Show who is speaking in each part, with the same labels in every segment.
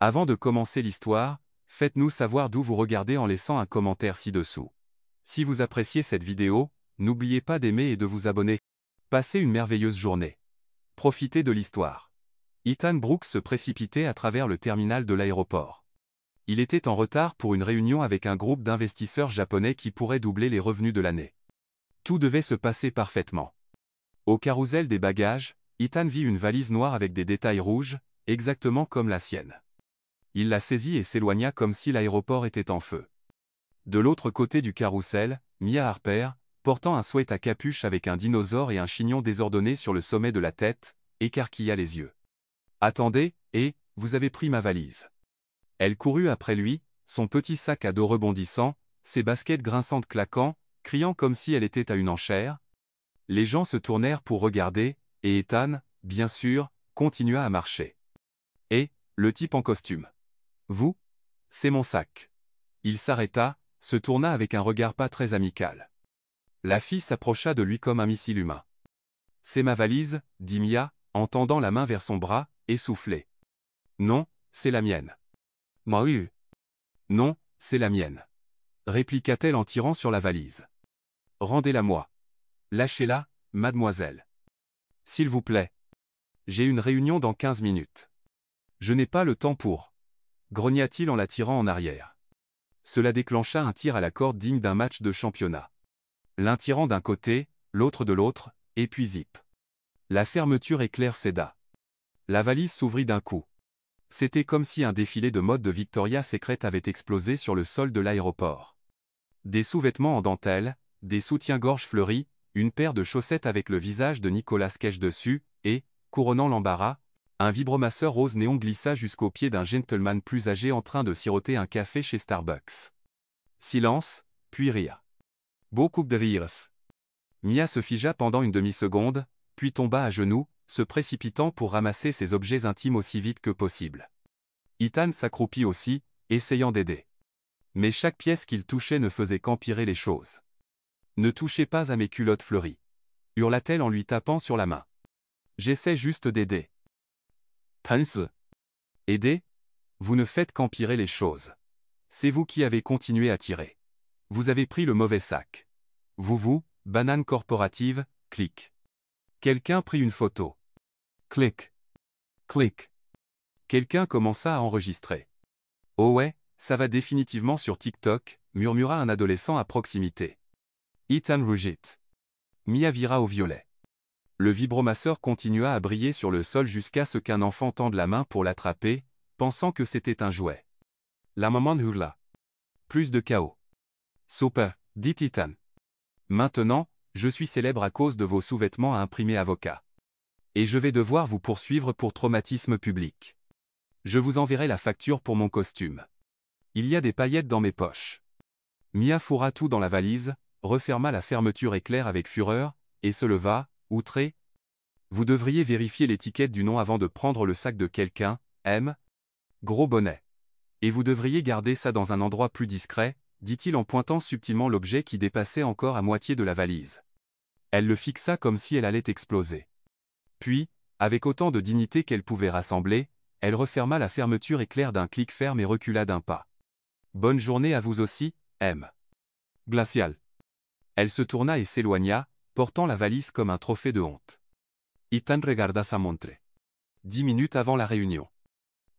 Speaker 1: Avant de commencer l'histoire, faites-nous savoir d'où vous regardez en laissant un commentaire ci-dessous. Si vous appréciez cette vidéo, n'oubliez pas d'aimer et de vous abonner. Passez une merveilleuse journée. Profitez de l'histoire. Ethan Brooks se précipitait à travers le terminal de l'aéroport. Il était en retard pour une réunion avec un groupe d'investisseurs japonais qui pourrait doubler les revenus de l'année. Tout devait se passer parfaitement. Au carrousel des bagages, Ethan vit une valise noire avec des détails rouges, exactement comme la sienne. Il la saisit et s'éloigna comme si l'aéroport était en feu. De l'autre côté du carrousel, Mia Harper, portant un sweat à capuche avec un dinosaure et un chignon désordonné sur le sommet de la tête, écarquilla les yeux. « Attendez, vous avez pris ma valise. » Elle courut après lui, son petit sac à dos rebondissant, ses baskets grinçantes claquant, criant comme si elle était à une enchère. Les gens se tournèrent pour regarder, et Ethan, bien sûr, continua à marcher. Et, le type en costume. « Vous ? C'est mon sac. » Il s'arrêta, se tourna avec un regard pas très amical. La fille s'approcha de lui comme un missile humain. « C'est ma valise, » dit Mia, en tendant la main vers son bras, essoufflée. « Non, c'est la mienne. »« Mahu. »« Non, c'est la mienne. » répliqua-t-elle en tirant sur la valise. « Rendez-la-moi. »« Lâchez-la, mademoiselle. »« S'il vous plaît. J'ai une réunion dans 15 minutes. »« Je n'ai pas le temps pour. » grogna-t-il en la tirant en arrière. Cela déclencha un tir à la corde digne d'un match de championnat. L'un tirant d'un côté, l'autre de l'autre, et puis zip. La fermeture éclair céda. La valise s'ouvrit d'un coup. C'était comme si un défilé de mode de Victoria's Secret avait explosé sur le sol de l'aéroport. Des sous-vêtements en dentelle, des soutiens-gorge fleuris, une paire de chaussettes avec le visage de Nicolas Cage dessus, et, couronnant l'embarras, un vibromasseur rose néon glissa jusqu'au pied d'un gentleman plus âgé en train de siroter un café chez Starbucks. Silence, puis rire. Beaucoup de rires. Mia se figea pendant une demi-seconde, puis tomba à genoux, se précipitant pour ramasser ses objets intimes aussi vite que possible. Ethan s'accroupit aussi, essayant d'aider. Mais chaque pièce qu'il touchait ne faisait qu'empirer les choses. « Ne touchez pas à mes culottes fleuries » hurla-t-elle en lui tapant sur la main. « J'essaie juste d'aider. » Pense. Aider ? Vous ne faites qu'empirer les choses. C'est vous qui avez continué à tirer. Vous avez pris le mauvais sac. Vous, banane corporative, clic. Quelqu'un prit une photo. Clic. Clic. Quelqu'un commença à enregistrer. Oh ouais, ça va définitivement sur TikTok, murmura un adolescent à proximité. Ethan rougit. Mia vira au violet. Le vibromasseur continua à briller sur le sol jusqu'à ce qu'un enfant tende la main pour l'attraper, pensant que c'était un jouet. La maman hurla. Plus de chaos. Super, dit Ethan. Maintenant, je suis célèbre à cause de vos sous-vêtements à imprimer avocat. Et je vais devoir vous poursuivre pour traumatisme public. Je vous enverrai la facture pour mon costume. Il y a des paillettes dans mes poches. Mia fourra tout dans la valise, referma la fermeture éclair avec fureur, et se leva, outré. Vous devriez vérifier l'étiquette du nom avant de prendre le sac de quelqu'un, M. Gros bonnet. Et vous devriez garder ça dans un endroit plus discret, dit-il en pointant subtilement l'objet qui dépassait encore à moitié de la valise. Elle le fixa comme si elle allait exploser. Puis, avec autant de dignité qu'elle pouvait rassembler, elle referma la fermeture éclair d'un clic ferme et recula d'un pas. Bonne journée à vous aussi, M. Glacial. Elle se tourna et s'éloigna, portant la valise comme un trophée de honte. Ethan regarda sa montre. 10 minutes avant la réunion.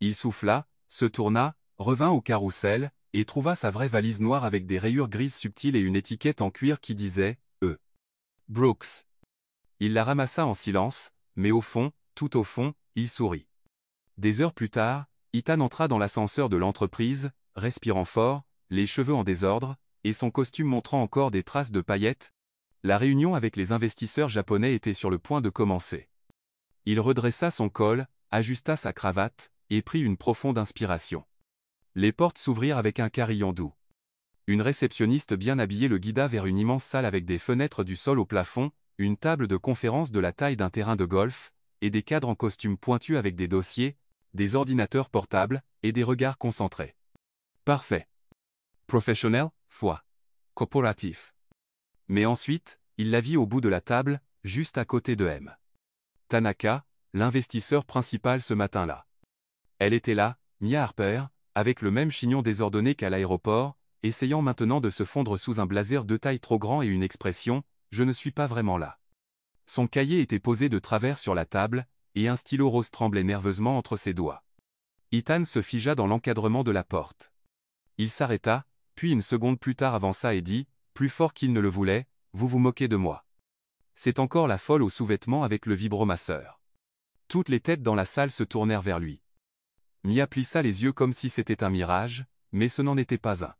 Speaker 1: Il souffla, se tourna, revint au carrousel, et trouva sa vraie valise noire avec des rayures grises subtiles et une étiquette en cuir qui disait « E. Brooks ». Il la ramassa en silence, mais au fond, tout au fond, il sourit. Des heures plus tard, Ethan entra dans l'ascenseur de l'entreprise, respirant fort, les cheveux en désordre, et son costume montrant encore des traces de paillettes. La réunion avec les investisseurs japonais était sur le point de commencer. Il redressa son col, ajusta sa cravate, et prit une profonde inspiration. Les portes s'ouvrirent avec un carillon doux. Une réceptionniste bien habillée le guida vers une immense salle avec des fenêtres du sol au plafond, une table de conférence de la taille d'un terrain de golf, et des cadres en costume pointu avec des dossiers, des ordinateurs portables, et des regards concentrés. Parfait. Professionnel, foi. Corporatif. Mais ensuite, il la vit au bout de la table, juste à côté de M. Tanaka, l'investisseur principal ce matin-là. Elle était là, Mia Harper, avec le même chignon désordonné qu'à l'aéroport, essayant maintenant de se fondre sous un blazer de taille trop grand et une expression « je ne suis pas vraiment là ». Son cahier était posé de travers sur la table, et un stylo rose tremblait nerveusement entre ses doigts. Ethan se figea dans l'encadrement de la porte. Il s'arrêta, puis une seconde plus tard avança et dit, plus fort qu'il ne le voulait, « Vous vous moquez de moi. » C'est encore la folle aux sous-vêtements avec le vibromasseur. Toutes les têtes dans la salle se tournèrent vers lui. Mia plissa les yeux comme si c'était un mirage, mais ce n'en était pas un.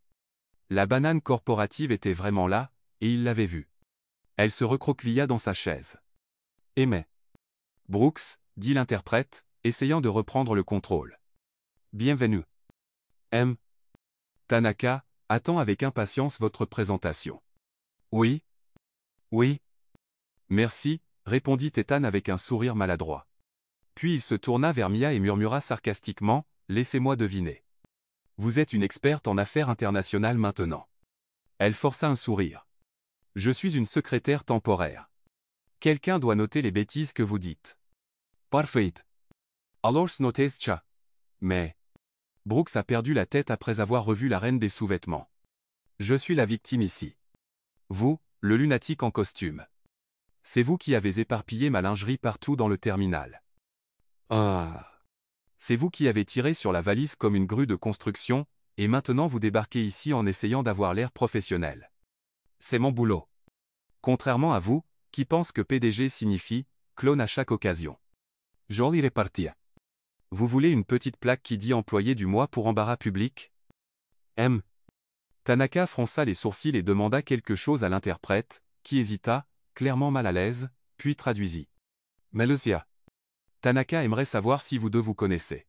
Speaker 1: La banane corporative était vraiment là, et il l'avait vue. Elle se recroquevilla dans sa chaise. « Mais. Brooks, dit l'interprète, essayant de reprendre le contrôle. Bienvenue. M. Tanaka, attend avec impatience votre présentation. Oui. Oui. Merci, répondit Ethan avec un sourire maladroit. Puis il se tourna vers Mia et murmura sarcastiquement, laissez-moi deviner. Vous êtes une experte en affaires internationales maintenant. Elle força un sourire. Je suis une secrétaire temporaire. Quelqu'un doit noter les bêtises que vous dites. Parfait. Alors notes-cha. Mais. Brooks a perdu la tête après avoir revu la reine des sous-vêtements. Je suis la victime ici. Vous, le lunatique en costume. C'est vous qui avez éparpillé ma lingerie partout dans le terminal. Ah. C'est vous qui avez tiré sur la valise comme une grue de construction, et maintenant vous débarquez ici en essayant d'avoir l'air professionnel. C'est mon boulot. Contrairement à vous, qui pense que PDG signifie clone à chaque occasion. Joli réparti. Vous voulez une petite plaque qui dit employé du mois pour embarras public? M. Tanaka fronça les sourcils et demanda quelque chose à l'interprète, qui hésita, clairement mal à l'aise, puis traduisit. Melusia. Tanaka aimerait savoir si vous deux vous connaissez.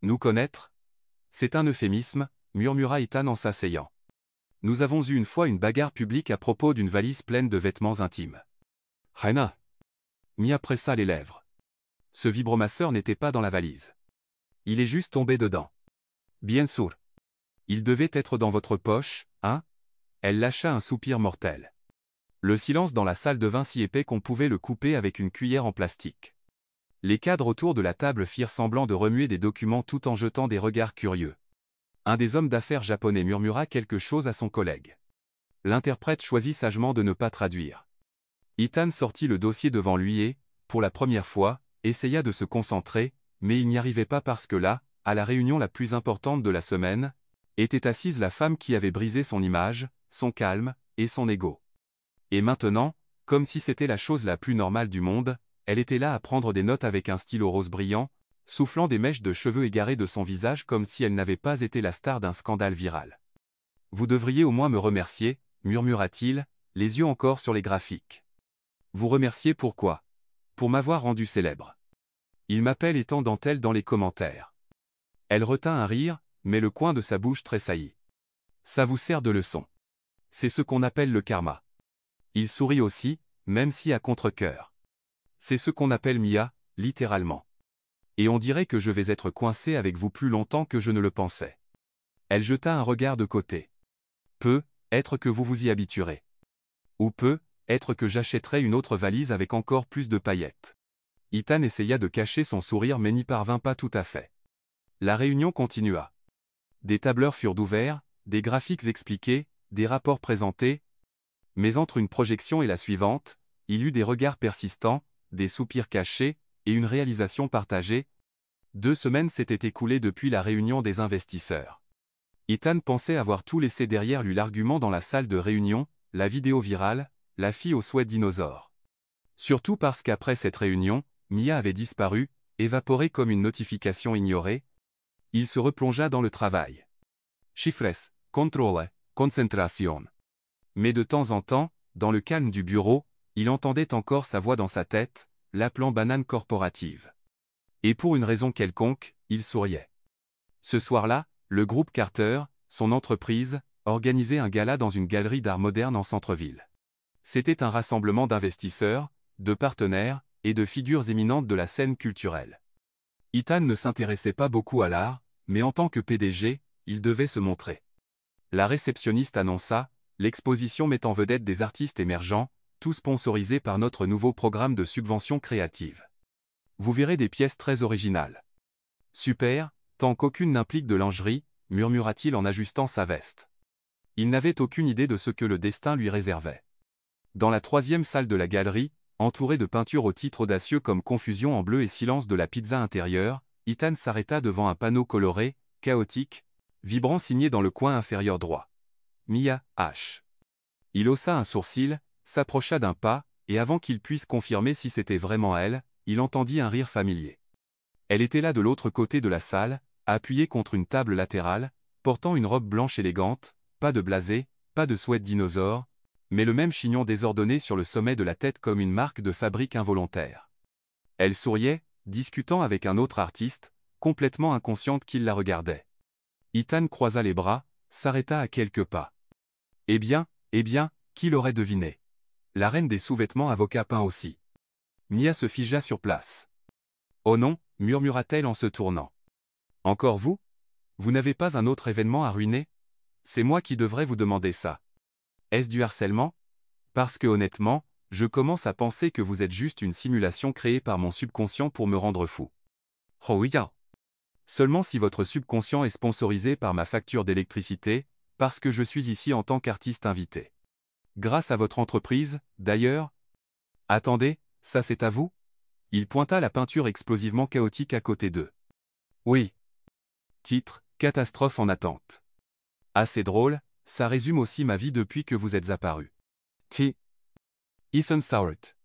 Speaker 1: Nous connaître? C'est un euphémisme, murmura Ethan en s'asseyant. Nous avons eu une fois une bagarre publique à propos d'une valise pleine de vêtements intimes. Raina. Mia pressa les lèvres. Ce vibromasseur n'était pas dans la valise. Il est juste tombé dedans. Bien sûr. Il devait être dans votre poche, hein? Elle lâcha un soupir mortel. Le silence dans la salle devint si épais qu'on pouvait le couper avec une cuillère en plastique. Les cadres autour de la table firent semblant de remuer des documents tout en jetant des regards curieux. Un des hommes d'affaires japonais murmura quelque chose à son collègue. L'interprète choisit sagement de ne pas traduire. Ethan sortit le dossier devant lui et, pour la première fois, essaya de se concentrer, mais il n'y arrivait pas parce que là, à la réunion la plus importante de la semaine, était assise la femme qui avait brisé son image, son calme, et son ego. Et maintenant, comme si c'était la chose la plus normale du monde, elle était là à prendre des notes avec un stylo rose brillant, soufflant des mèches de cheveux égarées de son visage comme si elle n'avait pas été la star d'un scandale viral. « Vous devriez au moins me remercier, murmura-t-il, les yeux encore sur les graphiques. Vous remercier pourquoi? Pour m'avoir rendu célèbre. Il m'appelle étant dentelle dans les commentaires. Elle retint un rire, mais le coin de sa bouche tressaillit. Ça vous sert de leçon. C'est ce qu'on appelle le karma. Il sourit aussi, même si à contre-cœur. C'est ce qu'on appelle Mia, littéralement. Et on dirait que je vais être coincé avec vous plus longtemps que je ne le pensais. Elle jeta un regard de côté. Peut être que vous vous y habituerez. Ou peut être que j'achèterai une autre valise avec encore plus de paillettes. Ethan essaya de cacher son sourire mais n'y parvint pas tout à fait. La réunion continua. Des tableurs furent ouverts, des graphiques expliqués, des rapports présentés. Mais entre une projection et la suivante, il y eut des regards persistants, des soupirs cachés, et une réalisation partagée. 2 semaines s'étaient écoulées depuis la réunion des investisseurs. Ethan pensait avoir tout laissé derrière lui l'argument dans la salle de réunion, la vidéo virale, la fille aux souhaits dinosaures. Surtout parce qu'après cette réunion, Mia avait disparu, évaporée comme une notification ignorée. Il se replongea dans le travail. Chiffres, contrôle, concentration. Mais de temps en temps, dans le calme du bureau, il entendait encore sa voix dans sa tête, l'appelant banane corporative. Et pour une raison quelconque, il souriait. Ce soir-là, le groupe Carter, son entreprise, organisait un gala dans une galerie d'art moderne en centre-ville. C'était un rassemblement d'investisseurs, de partenaires, et de figures éminentes de la scène culturelle. Ethan ne s'intéressait pas beaucoup à l'art, mais en tant que PDG, il devait se montrer. La réceptionniste annonça, l'exposition met en vedette des artistes émergents, tout sponsorisé par notre nouveau programme de subvention créative. Vous verrez des pièces très originales. Super, Tant qu'aucune n'implique de lingerie, murmura-t-il en ajustant sa veste. Il n'avait aucune idée de ce que le destin lui réservait. Dans la troisième salle de la galerie, entourée de peintures au titre audacieux comme Confusion en bleu et Silence de la pizza intérieure, Ethan s'arrêta devant un panneau coloré, chaotique, vibrant signé dans le coin inférieur droit. Mia H. Il haussa un sourcil, s'approcha d'un pas, et avant qu'il puisse confirmer si c'était vraiment elle, il entendit un rire familier. Elle était là de l'autre côté de la salle, appuyée contre une table latérale, portant une robe blanche élégante, pas de blasé, pas de sweat dinosaure, mais le même chignon désordonné sur le sommet de la tête comme une marque de fabrique involontaire. Elle souriait, discutant avec un autre artiste, complètement inconsciente qu'il la regardait. Ethan croisa les bras, s'arrêta à quelques pas. Eh bien, qui l'aurait deviné? La reine des sous-vêtements avocat peint aussi. Mia se figea sur place. Oh non, murmura-t-elle en se tournant. Encore vous? Vous n'avez pas un autre événement à ruiner? C'est moi qui devrais vous demander ça. Est-ce du harcèlement? Parce que honnêtement, je commence à penser que vous êtes juste une simulation créée par mon subconscient pour me rendre fou. Oh oui. Seulement si votre subconscient est sponsorisé par ma facture d'électricité, parce que je suis ici en tant qu'artiste invité. Grâce à votre entreprise, d'ailleurs. Attendez, ça c'est à vous? Il pointa la peinture explosivement chaotique à côté d'eux. Oui. Titre, Catastrophe en attente. Assez drôle, ça résume aussi ma vie depuis que vous êtes apparu. Ethan Sowert.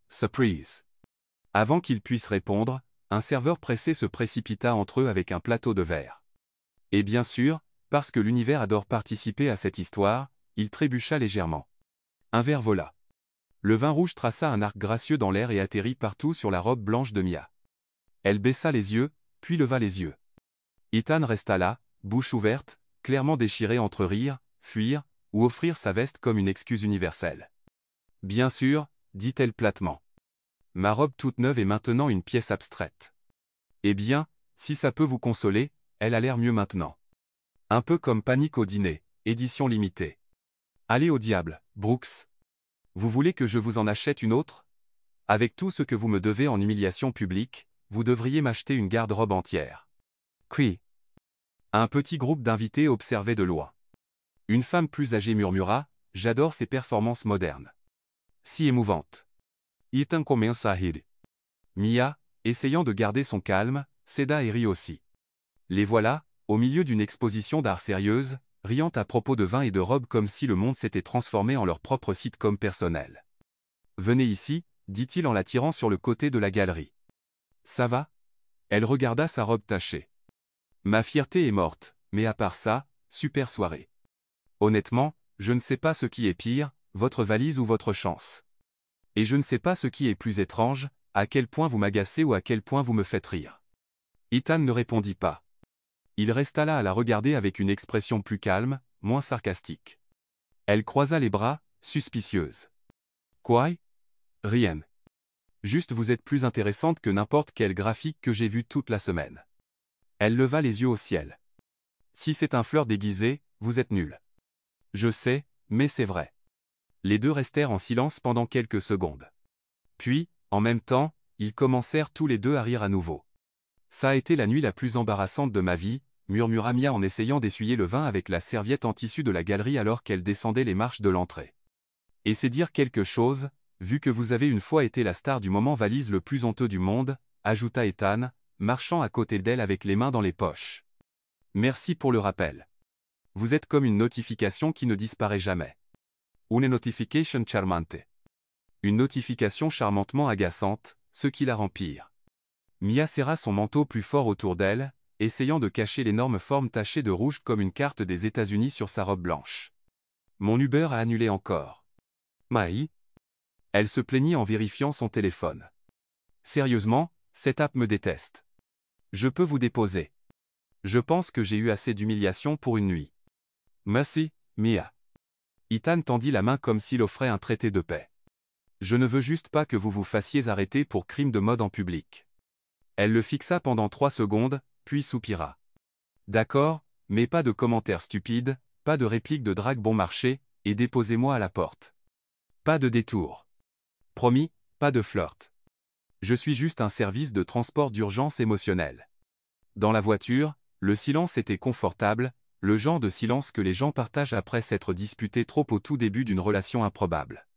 Speaker 1: Surprise. Avant qu'il puisse répondre, un serveur pressé se précipita entre eux avec un plateau de verre. Et bien sûr, parce que l'univers adore participer à cette histoire, il trébucha légèrement. Un verre vola. Le vin rouge traça un arc gracieux dans l'air et atterrit partout sur la robe blanche de Mia. Elle baissa les yeux, puis leva les yeux. Ethan resta là, bouche ouverte, clairement déchiré entre rire, fuir, ou offrir sa veste comme une excuse universelle. Bien sûr, dit-elle platement. Ma robe toute neuve est maintenant une pièce abstraite. Eh bien, si ça peut vous consoler, elle a l'air mieux maintenant. Un peu comme Panique au dîner, édition limitée. Allez au diable, Brooks. Vous voulez que je vous en achète une autre? Avec tout ce que vous me devez en humiliation publique, vous devriez m'acheter une garde-robe entière. Qui? Un petit groupe d'invités observait de loin. Une femme plus âgée murmura, « J'adore ces performances modernes. Si émouvantes. » Ethan commença à rire. Mia, essayant de garder son calme, céda et rit aussi. Les voilà, au milieu d'une exposition d'art sérieuse, riant à propos de vin et de robes comme si le monde s'était transformé en leur propre sitcom personnel. « Venez ici, dit-il en la tirant sur le côté de la galerie. Ça va? Elle regarda sa robe tachée. Ma fierté est morte, mais à part ça, super soirée. Honnêtement, je ne sais pas ce qui est pire, votre valise ou votre chance. Et je ne sais pas ce qui est plus étrange, à quel point vous m'agacez ou à quel point vous me faites rire. Ethan ne répondit pas. Il resta là à la regarder avec une expression plus calme, moins sarcastique. Elle croisa les bras, suspicieuse. Quoi? Rien. Juste vous êtes plus intéressante que n'importe quel graphique que j'ai vu toute la semaine. Elle leva les yeux au ciel. Si c'est un fleur déguisé, vous êtes nul. Je sais, mais c'est vrai. Les deux restèrent en silence pendant quelques secondes. Puis, en même temps, ils commencèrent tous les deux à rire à nouveau. Ça a été la nuit la plus embarrassante de ma vie, murmura Mia en essayant d'essuyer le vin avec la serviette en tissu de la galerie alors qu'elle descendait les marches de l'entrée. Et c'est dire quelque chose, vu que vous avez une fois été la star du moment valise le plus honteux du monde, ajouta Ethan, marchant à côté d'elle avec les mains dans les poches. Merci pour le rappel. Vous êtes comme une notification qui ne disparaît jamais. Une notification charmante. Une notification charmantement agaçante, ce qui la rend pire. Mia serra son manteau plus fort autour d'elle, essayant de cacher l'énorme forme tachée de rouge comme une carte des États-Unis sur sa robe blanche. Mon Uber a annulé encore. Maï? Elle se plaignit en vérifiant son téléphone. Sérieusement, cette app me déteste. Je peux vous déposer. Je pense que j'ai eu assez d'humiliation pour une nuit. Merci, Mia. Ethan tendit la main comme s'il offrait un traité de paix. Je ne veux juste pas que vous vous fassiez arrêter pour crime de mode en public. Elle le fixa pendant 3 secondes, puis soupira. D'accord, mais pas de commentaires stupides, pas de répliques de drague bon marché, et déposez-moi à la porte. Pas de détour. Promis, pas de flirt. Je suis juste un service de transport d'urgence émotionnel. Dans la voiture, le silence était confortable, le genre de silence que les gens partagent après s'être disputés trop au tout début d'une relation improbable.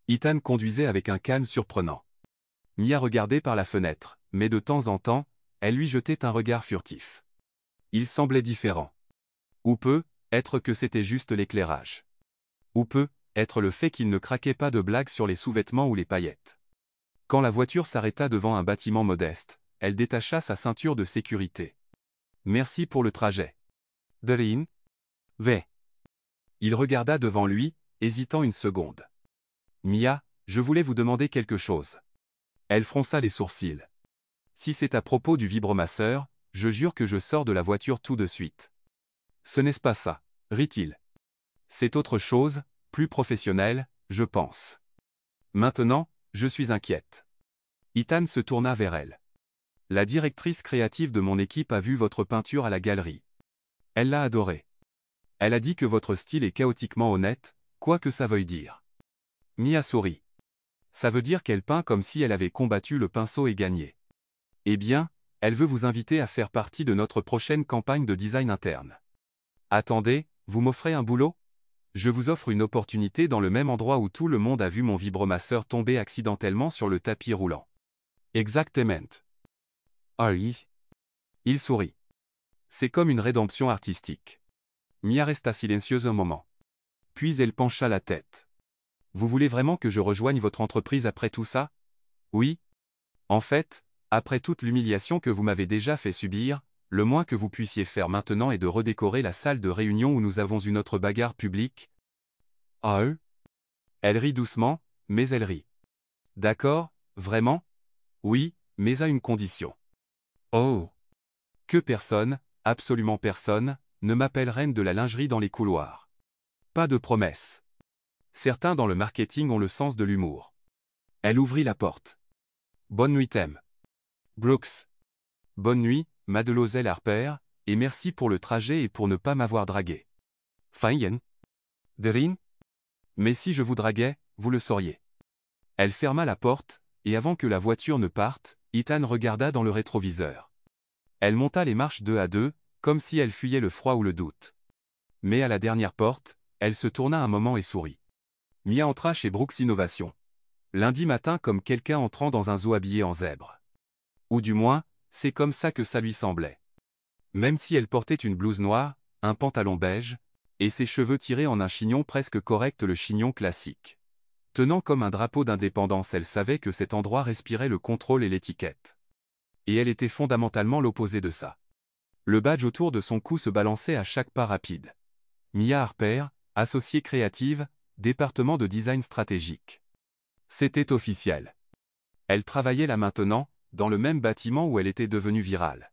Speaker 1: Ethan conduisait avec un calme surprenant. Mia regardait par la fenêtre, mais de temps en temps, elle lui jetait un regard furtif. Il semblait différent. Ou peut être que c'était juste l'éclairage. Ou peut être le fait qu'il ne craquait pas de blagues sur les sous-vêtements ou les paillettes. Quand la voiture s'arrêta devant un bâtiment modeste, elle détacha sa ceinture de sécurité. « Merci pour le trajet. »« Derin ?»« V. » Il regarda devant lui, hésitant une seconde. « Mia, je voulais vous demander quelque chose. » Elle fronça les sourcils. « Si c'est à propos du vibromasseur, je jure que je sors de la voiture tout de suite. »« Ce n'est pas ça, » rit-il. « C'est autre chose, plus professionnel, je pense. Maintenant, je suis inquiète. » Ethan se tourna vers elle. « La directrice créative de mon équipe a vu votre peinture à la galerie. Elle l'a adorée. Elle a dit que votre style est chaotiquement honnête, quoi que ça veuille dire. » Mia sourit. « Ça veut dire qu'elle peint comme si elle avait combattu le pinceau et gagné. Eh bien, elle veut vous inviter à faire partie de notre prochaine campagne de design interne. » Attendez, vous m'offrez un boulot ? Je vous offre une opportunité dans le même endroit où tout le monde a vu mon vibromasseur tomber accidentellement sur le tapis roulant. Exactement. Ah oui. Il sourit. C'est comme une rédemption artistique. Mia resta silencieuse un moment. Puis elle pencha la tête. Vous voulez vraiment que je rejoigne votre entreprise après tout ça ? Oui. En fait, après toute l'humiliation que vous m'avez déjà fait subir, le moins que vous puissiez faire maintenant est de redécorer la salle de réunion où nous avons eu notre bagarre publique. Ah eux ? Elle rit doucement, mais elle rit. D'accord, vraiment ? Oui, mais à une condition. Oh ! Que personne, absolument personne, ne m'appelle reine de la lingerie dans les couloirs. Pas de promesse. Certains dans le marketing ont le sens de l'humour. Elle ouvrit la porte. Bonne nuit Thème. Brooks. Bonne nuit, Mademoiselle Harper, et merci pour le trajet et pour ne pas m'avoir dragué. Fine. Derin ? Mais si je vous draguais, vous le sauriez. Elle ferma la porte, et avant que la voiture ne parte, Ethan regarda dans le rétroviseur. Elle monta les marches 2 à 2, comme si elle fuyait le froid ou le doute. Mais à la dernière porte, elle se tourna un moment et sourit. Mia entra chez Brooks Innovation. Lundi matin comme quelqu'un entrant dans un zoo habillé en zèbre. Ou du moins, c'est comme ça que ça lui semblait. Même si elle portait une blouse noire, un pantalon beige, et ses cheveux tirés en un chignon presque correct, le chignon classique. Tenant comme un drapeau d'indépendance, elle savait que cet endroit respirait le contrôle et l'étiquette. Et elle était fondamentalement l'opposé de ça. Le badge autour de son cou se balançait à chaque pas rapide. Mia Harper, associée créative, département de design stratégique. C'était officiel. Elle travaillait là maintenant, dans le même bâtiment où elle était devenue virale.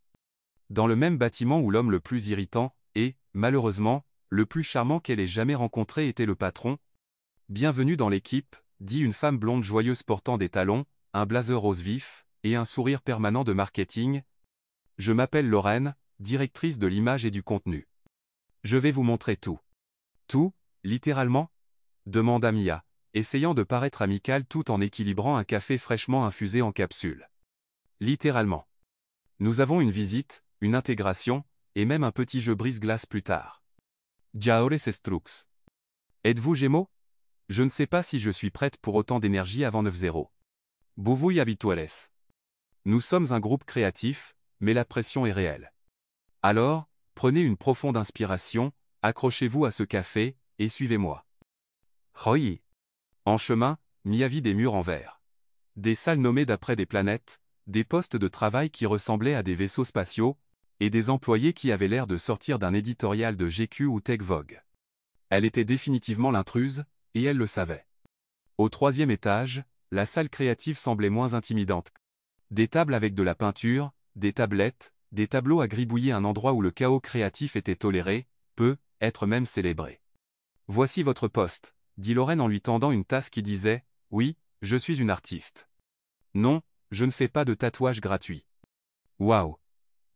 Speaker 1: Dans le même bâtiment où l'homme le plus irritant, et, malheureusement, le plus charmant qu'elle ait jamais rencontré était le patron. Bienvenue dans l'équipe, dit une femme blonde joyeuse portant des talons, un blazer rose vif, et un sourire permanent de marketing. Je m'appelle Lorraine, directrice de l'image et du contenu. Je vais vous montrer tout. Tout, littéralement ? Demanda Mia, essayant de paraître amicale tout en équilibrant un café fraîchement infusé en capsule. Littéralement. Nous avons une visite, une intégration, et même un petit jeu brise-glace plus tard. Jaores Estrux. Êtes-vous Gémeaux ? Je ne sais pas si je suis prête pour autant d'énergie avant 9-0. Buvui habituales. Nous sommes un groupe créatif, mais la pression est réelle. Alors, prenez une profonde inspiration, accrochez-vous à ce café, et suivez-moi. Roy. En chemin, Mia vit des murs en verre. Des salles nommées d'après des planètes, des postes de travail qui ressemblaient à des vaisseaux spatiaux, et des employés qui avaient l'air de sortir d'un éditorial de GQ ou Tech Vogue. Elle était définitivement l'intruse, et elle le savait. Au 3e étage, la salle créative semblait moins intimidante. Des tables avec de la peinture, des tablettes, des tableaux à gribouiller, un endroit où le chaos créatif était toléré, peut être même célébré. Voici votre poste, dit Lorraine en lui tendant une tasse qui disait « Oui, je suis une artiste. Non, je ne fais pas de tatouage gratuit. » Waouh!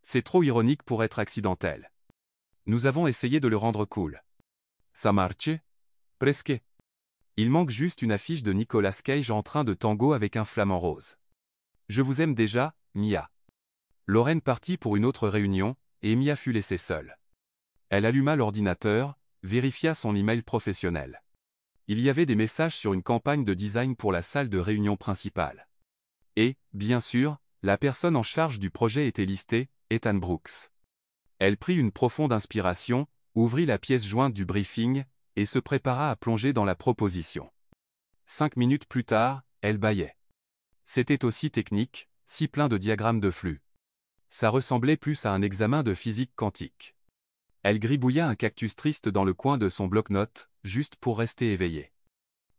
Speaker 1: C'est trop ironique pour être accidentel. Nous avons essayé de le rendre cool. Ça marche? Presque. Il manque juste une affiche de Nicolas Cage en train de tango avec un flamant rose. Je vous aime déjà, Mia. Lorraine partit pour une autre réunion, et Mia fut laissée seule. Elle alluma l'ordinateur, vérifia son email professionnel. Il y avait des messages sur une campagne de design pour la salle de réunion principale. Et, bien sûr, la personne en charge du projet était listée, Ethan Brooks. Elle prit une profonde inspiration, ouvrit la pièce jointe du briefing, et se prépara à plonger dans la proposition. 5 minutes plus tard, elle bâillait. C'était aussi technique, si plein de diagrammes de flux. Ça ressemblait plus à un examen de physique quantique. Elle gribouilla un cactus triste dans le coin de son bloc-notes, juste pour rester éveillée.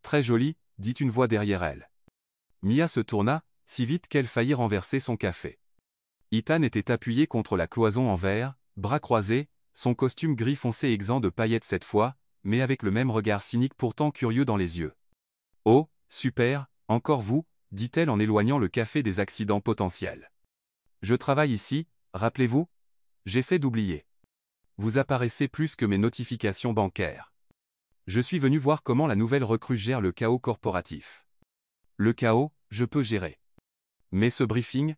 Speaker 1: Très joli, dit une voix derrière elle. Mia se tourna, si vite qu'elle faillit renverser son café. Ethan était appuyé contre la cloison en verre, bras croisés, son costume gris foncé exempt de paillettes cette fois, mais avec le même regard cynique pourtant curieux dans les yeux. « Oh, super, encore vous », dit-elle en éloignant le café des accidents potentiels. « Je travaille ici, rappelez-vous ? J'essaie d'oublier. Vous apparaissez plus que mes notifications bancaires. Je suis venu voir comment la nouvelle recrue gère le chaos corporatif. Le chaos, je peux gérer. Mais ce briefing,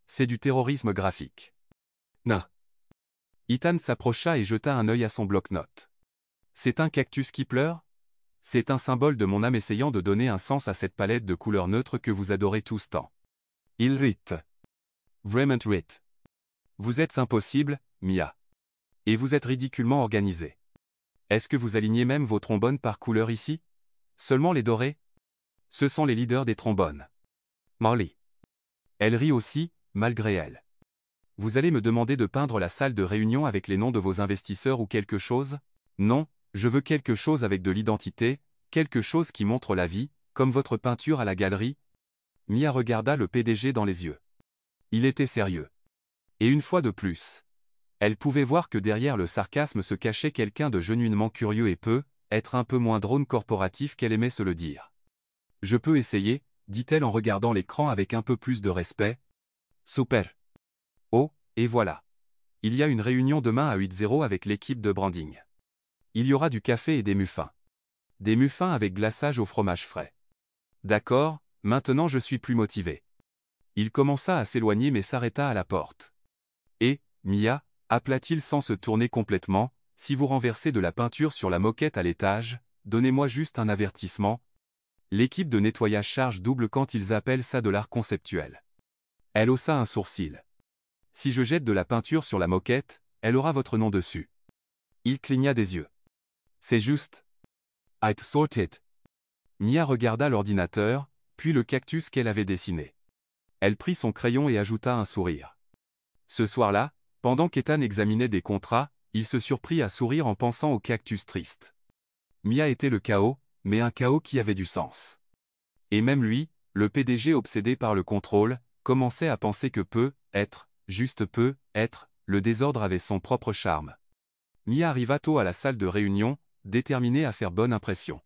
Speaker 1: c'est du terrorisme graphique. » Non. Ethan s'approcha et jeta un œil à son bloc-notes. C'est un cactus qui pleure ? C'est un symbole de mon âme essayant de donner un sens à cette palette de couleurs neutres que vous adorez tous tant. Il rit. Vraiment rit. Vous êtes impossible, Mia. Et vous êtes ridiculement organisé. Est-ce que vous alignez même vos trombones par couleur ici ? Seulement les dorés ? Ce sont les leaders des trombones. Molly. Elle rit aussi, malgré elle. Vous allez me demander de peindre la salle de réunion avec les noms de vos investisseurs ou quelque chose ? Non, je veux quelque chose avec de l'identité, quelque chose qui montre la vie, comme votre peinture à la galerie. Mia regarda le PDG dans les yeux. Il était sérieux. Et une fois de plus, elle pouvait voir que derrière le sarcasme se cachait quelqu'un de genuinement curieux et être un peu moins drone corporatif qu'elle aimait se le dire. Je peux essayer, dit-elle en regardant l'écran avec un peu plus de respect. Super. Oh, et voilà. Il y a une réunion demain à 8h avec l'équipe de branding. Il y aura du café et des muffins. Des muffins avec glaçage au fromage frais. D'accord, maintenant je suis plus motivé. Il commença à s'éloigner mais s'arrêta à la porte. Et, Mia, appela-t-il sans se tourner complètement, si vous renversez de la peinture sur la moquette à l'étage, donnez-moi juste un avertissement. L'équipe de nettoyage charge double quand ils appellent ça de l'art conceptuel. Elle haussa un sourcil. Si je jette de la peinture sur la moquette, elle aura votre nom dessus. Il cligna des yeux. C'est juste. I'd sort it. Mia regarda l'ordinateur, puis le cactus qu'elle avait dessiné. Elle prit son crayon et ajouta un sourire. Ce soir-là, pendant qu'Ethan examinait des contrats, il se surprit à sourire en pensant au cactus triste. Mia était le chaos, mais un chaos qui avait du sens. Et même lui, le PDG obsédé par le contrôle, commençait à penser que juste le désordre avait son propre charme. Mia arriva tôt à la salle de réunion, déterminée à faire bonne impression.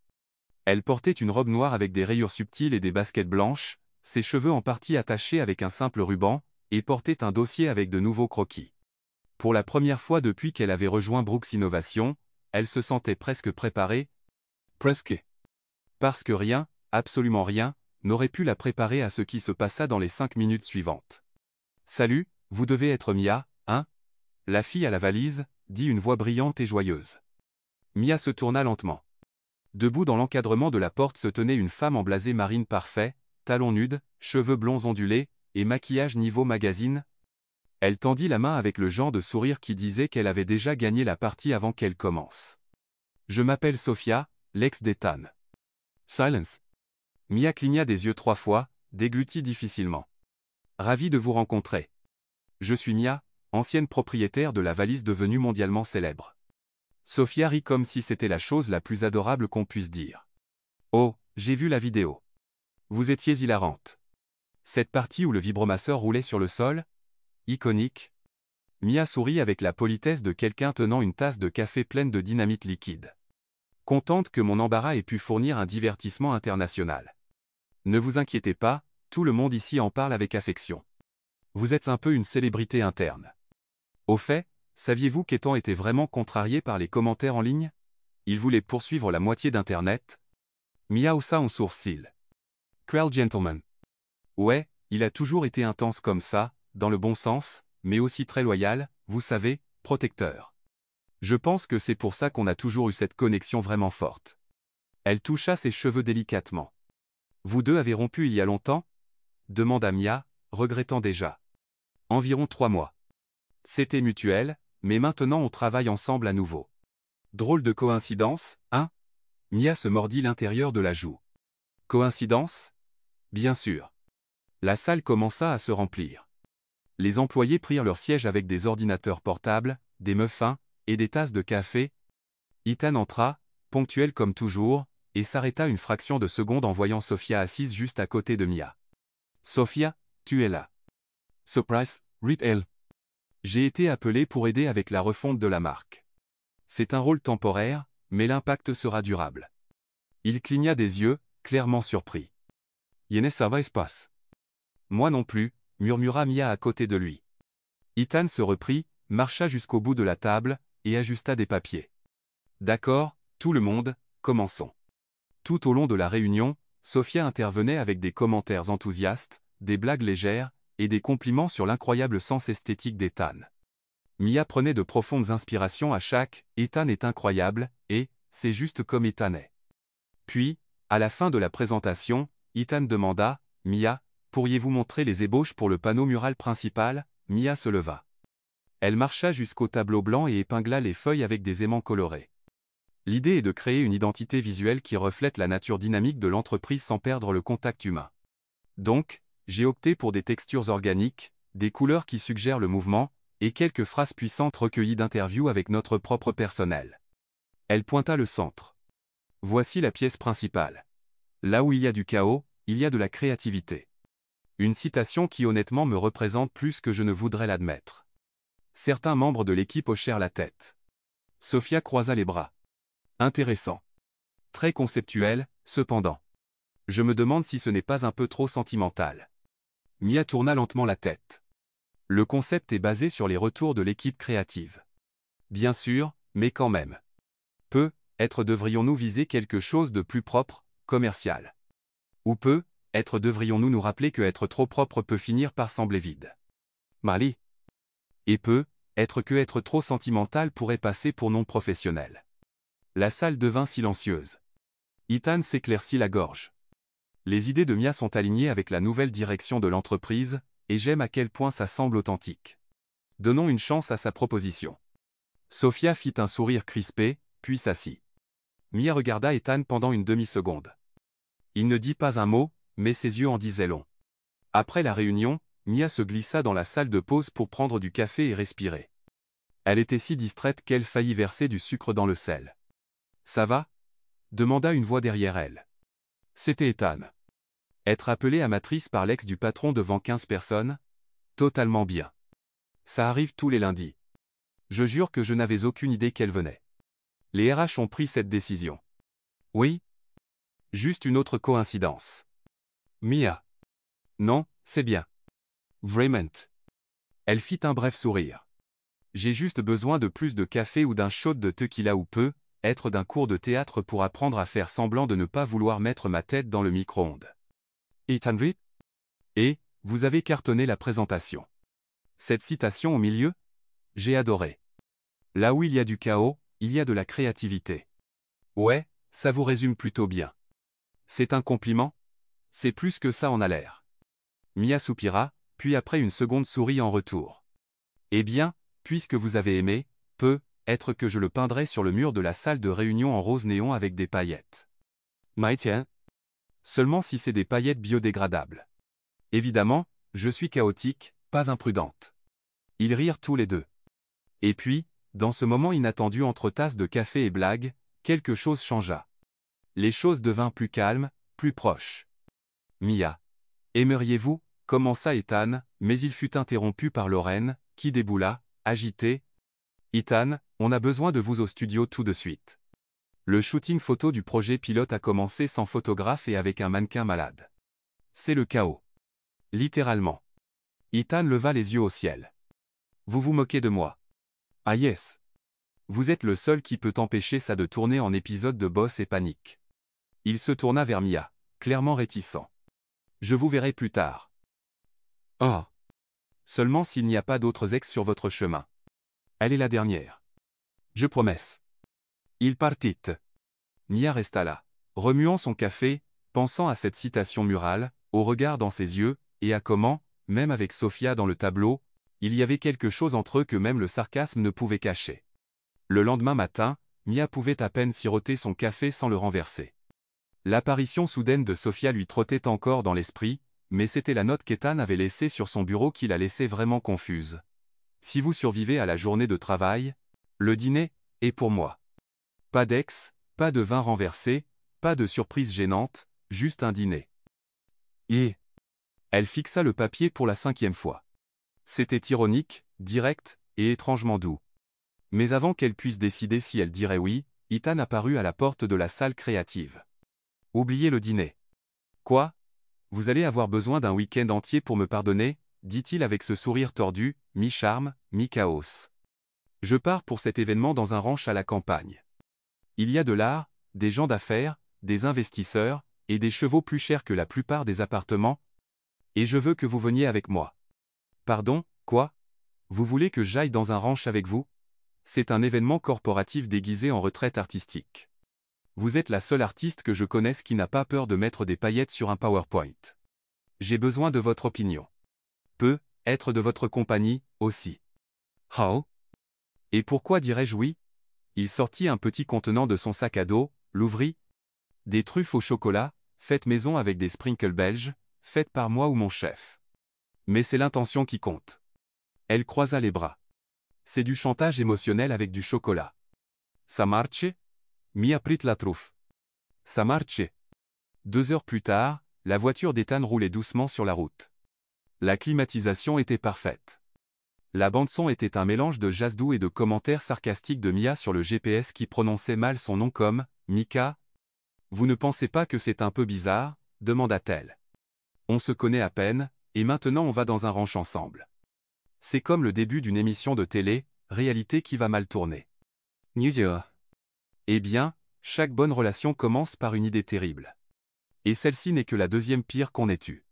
Speaker 1: Elle portait une robe noire avec des rayures subtiles et des baskets blanches, ses cheveux en partie attachés avec un simple ruban, et portait un dossier avec de nouveaux croquis. Pour la première fois depuis qu'elle avait rejoint Brooks Innovation, elle se sentait presque préparée. Presque. Parce que rien, absolument rien, n'aurait pu la préparer à ce qui se passa dans les 5 minutes suivantes. « Salut, vous devez être Mia, hein ? La fille à la valise, dit une voix brillante et joyeuse. Mia se tourna lentement. Debout dans l'encadrement de la porte se tenait une femme en blasé marine parfait, talons nudes, cheveux blonds ondulés, et maquillage niveau magazine. Elle tendit la main avec le genre de sourire qui disait qu'elle avait déjà gagné la partie avant qu'elle commence. « Je m'appelle Sophia, l'ex d'Ethan. » Silence. Mia cligna des yeux 3 fois, déglutit difficilement. « Ravi de vous rencontrer. Je suis Mia, ancienne propriétaire de la valise devenue mondialement célèbre. » Sophia rit comme si c'était la chose la plus adorable qu'on puisse dire. « Oh, j'ai vu la vidéo. Vous étiez hilarante. Cette partie où le vibromasseur roulait sur le sol ? Iconique. » Mia sourit avec la politesse de quelqu'un tenant une tasse de café pleine de dynamite liquide. Contente que mon embarras ait pu fournir un divertissement international. Ne vous inquiétez pas, tout le monde ici en parle avec affection. Vous êtes un peu une célébrité interne. Au fait, saviez-vous qu'Ethan était vraiment contrarié par les commentaires en ligne ? Il voulait poursuivre la moitié d'Internet. Mia haussa un sourcil. Quel gentleman. Ouais, il a toujours été intense comme ça, dans le bon sens, mais aussi très loyal, vous savez, protecteur. Je pense que c'est pour ça qu'on a toujours eu cette connexion vraiment forte. Elle toucha ses cheveux délicatement. Vous deux avez rompu il y a longtemps? Demanda Mia, regrettant déjà. Environ 3 mois. C'était mutuel, mais maintenant on travaille ensemble à nouveau. Drôle de coïncidence, hein? Mia se mordit l'intérieur de la joue. Coïncidence? Bien sûr. La salle commença à se remplir. Les employés prirent leur siège avec des ordinateurs portables, des muffins, et des tasses de café. Ethan entra, ponctuel comme toujours, et s'arrêta une fraction de seconde en voyant Sophia assise juste à côté de Mia. Sophia, tu es là. Surprise, Rip L. J'ai été appelé pour aider avec la refonte de la marque. C'est un rôle temporaire, mais l'impact sera durable. Il cligna des yeux, clairement surpris. Yene ça va se passe. Moi non plus, murmura Mia à côté de lui. Ethan se reprit, marcha jusqu'au bout de la table, et ajusta des papiers. D'accord, tout le monde, commençons. Tout au long de la réunion, Sophia intervenait avec des commentaires enthousiastes, des blagues légères, et des compliments sur l'incroyable sens esthétique d'Ethan. Mia prenait de profondes inspirations à chaque « Ethan est incroyable » et « c'est juste comme Ethan est ». Puis, à la fin de la présentation, Ethan demanda « Mia, pourriez-vous montrer les ébauches pour le panneau mural principal ?» Mia se leva. Elle marcha jusqu'au tableau blanc et épingla les feuilles avec des aimants colorés. L'idée est de créer une identité visuelle qui reflète la nature dynamique de l'entreprise sans perdre le contact humain. Donc, j'ai opté pour des textures organiques, des couleurs qui suggèrent le mouvement, et quelques phrases puissantes recueillies d'interviews avec notre propre personnel. Elle pointa le centre. Voici la pièce principale. Là où il y a du chaos, il y a de la créativité. Une citation qui honnêtement me représente plus que je ne voudrais l'admettre. Certains membres de l'équipe hochèrent la tête. Sophia croisa les bras. Intéressant. Très conceptuel, cependant. Je me demande si ce n'est pas un peu trop sentimental. Mia tourna lentement la tête. Le concept est basé sur les retours de l'équipe créative. Bien sûr, mais quand même. Peut-être devrions-nous viser quelque chose de plus propre, commercial. Ou peut-être devrions-nous nous rappeler que être trop propre peut finir par sembler vide. Mali. Et peut-être que être trop sentimental pourrait passer pour non professionnel. La salle devint silencieuse. Ethan s'éclaircit la gorge. Les idées de Mia sont alignées avec la nouvelle direction de l'entreprise, et j'aime à quel point ça semble authentique. Donnons une chance à sa proposition. Sophia fit un sourire crispé, puis s'assit. Mia regarda Ethan pendant une demi-seconde. Il ne dit pas un mot, mais ses yeux en disaient long. Après la réunion, Mia se glissa dans la salle de pause pour prendre du café et respirer. Elle était si distraite qu'elle faillit verser du sucre dans le sel. « Ça va ?» demanda une voix derrière elle. C'était Ethan. Être appelé amatrice par l'ex du patron devant 15 personnes? Totalement bien. Ça arrive tous les lundis. Je jure que je n'avais aucune idée qu'elle venait. Les RH ont pris cette décision. Oui? Juste une autre coïncidence. Mia. Non, c'est bien. Vraiment. Elle fit un bref sourire. J'ai juste besoin de plus de café ou d'un shot de tequila ou peut-être d'un cours de théâtre pour apprendre à faire semblant de ne pas vouloir mettre ma tête dans le micro-ondes. Ethan Reed? Et, vous avez cartonné la présentation. Cette citation au milieu? J'ai adoré. Là où il y a du chaos, il y a de la créativité. Ouais, ça vous résume plutôt bien. C'est un compliment? C'est plus que ça en a l'air. Mia soupira, puis après une seconde sourit en retour. Eh bien, puisque vous avez aimé, peut-être que je le peindrai sur le mur de la salle de réunion en rose néon avec des paillettes. Tiens. Seulement si c'est des paillettes biodégradables. Évidemment, je suis chaotique, pas imprudente. Ils rirent tous les deux. Et puis, dans ce moment inattendu entre tasses de café et blagues, quelque chose changea. Les choses devinrent plus calmes, plus proches. Mia. Aimeriez-vous? Commença Ethan, mais il fut interrompu par Lorraine, qui déboula, agitée. Ethan, on a besoin de vous au studio tout de suite. Le shooting photo du projet pilote a commencé sans photographe et avec un mannequin malade. C'est le chaos. Littéralement. Ethan leva les yeux au ciel. Vous vous moquez de moi. Ah yes. Vous êtes le seul qui peut empêcher ça de tourner en épisode de Boss et Panique. Il se tourna vers Mia, clairement réticent. Je vous verrai plus tard. Oh. Seulement s'il n'y a pas d'autres ex sur votre chemin. Elle est la dernière. Je promesse. Il partit. Mia resta là, remuant son café, pensant à cette citation murale, au regard dans ses yeux, et à comment, même avec Sofia dans le tableau, il y avait quelque chose entre eux que même le sarcasme ne pouvait cacher. Le lendemain matin, Mia pouvait à peine siroter son café sans le renverser. L'apparition soudaine de Sofia lui trottait encore dans l'esprit, mais c'était la note qu'Ethan avait laissée sur son bureau qui la laissait vraiment confuse. Si vous survivez à la journée de travail, le dîner est pour moi. Pas d'ex, pas de vin renversé, pas de surprise gênante, juste un dîner. Et elle fixa le papier pour la 5e fois. C'était ironique, direct, et étrangement doux. Mais avant qu'elle puisse décider si elle dirait oui, Ethan apparut à la porte de la salle créative. Oubliez le dîner. Quoi? Vous allez avoir besoin d'un week-end entier pour me pardonner, dit-il avec ce sourire tordu, mi-charme, mi-chaos. Je pars pour cet événement dans un ranch à la campagne. Il y a de l'art, des gens d'affaires, des investisseurs, et des chevaux plus chers que la plupart des appartements. Et je veux que vous veniez avec moi. Pardon, quoi? Vous voulez que j'aille dans un ranch avec vous? C'est un événement corporatif déguisé en retraite artistique. Vous êtes la seule artiste que je connaisse qui n'a pas peur de mettre des paillettes sur un PowerPoint. J'ai besoin de votre opinion. Peut être de votre compagnie, aussi. How? Et pourquoi dirais-je oui? Il sortit un petit contenant de son sac à dos, l'ouvrit. Des truffes au chocolat, faites maison avec des sprinkles belges, faites par moi ou mon chef. Mais c'est l'intention qui compte. Elle croisa les bras. C'est du chantage émotionnel avec du chocolat. Ça marche? Mia prit la truffe. Ça marche. 2 heures plus tard, la voiture d'Ethan roulait doucement sur la route. La climatisation était parfaite. La bande-son était un mélange de jazz doux et de commentaires sarcastiques de Mia sur le GPS qui prononçait mal son nom comme « Mika ». « Vous ne pensez pas que c'est un peu bizarre ?» demanda-t-elle. « On se connaît à peine, et maintenant on va dans un ranch ensemble. C'est comme le début d'une émission de télé, réalité qui va mal tourner. » Eh bien, chaque bonne relation commence par une idée terrible. Et celle-ci n'est que la deuxième pire qu'on ait eue.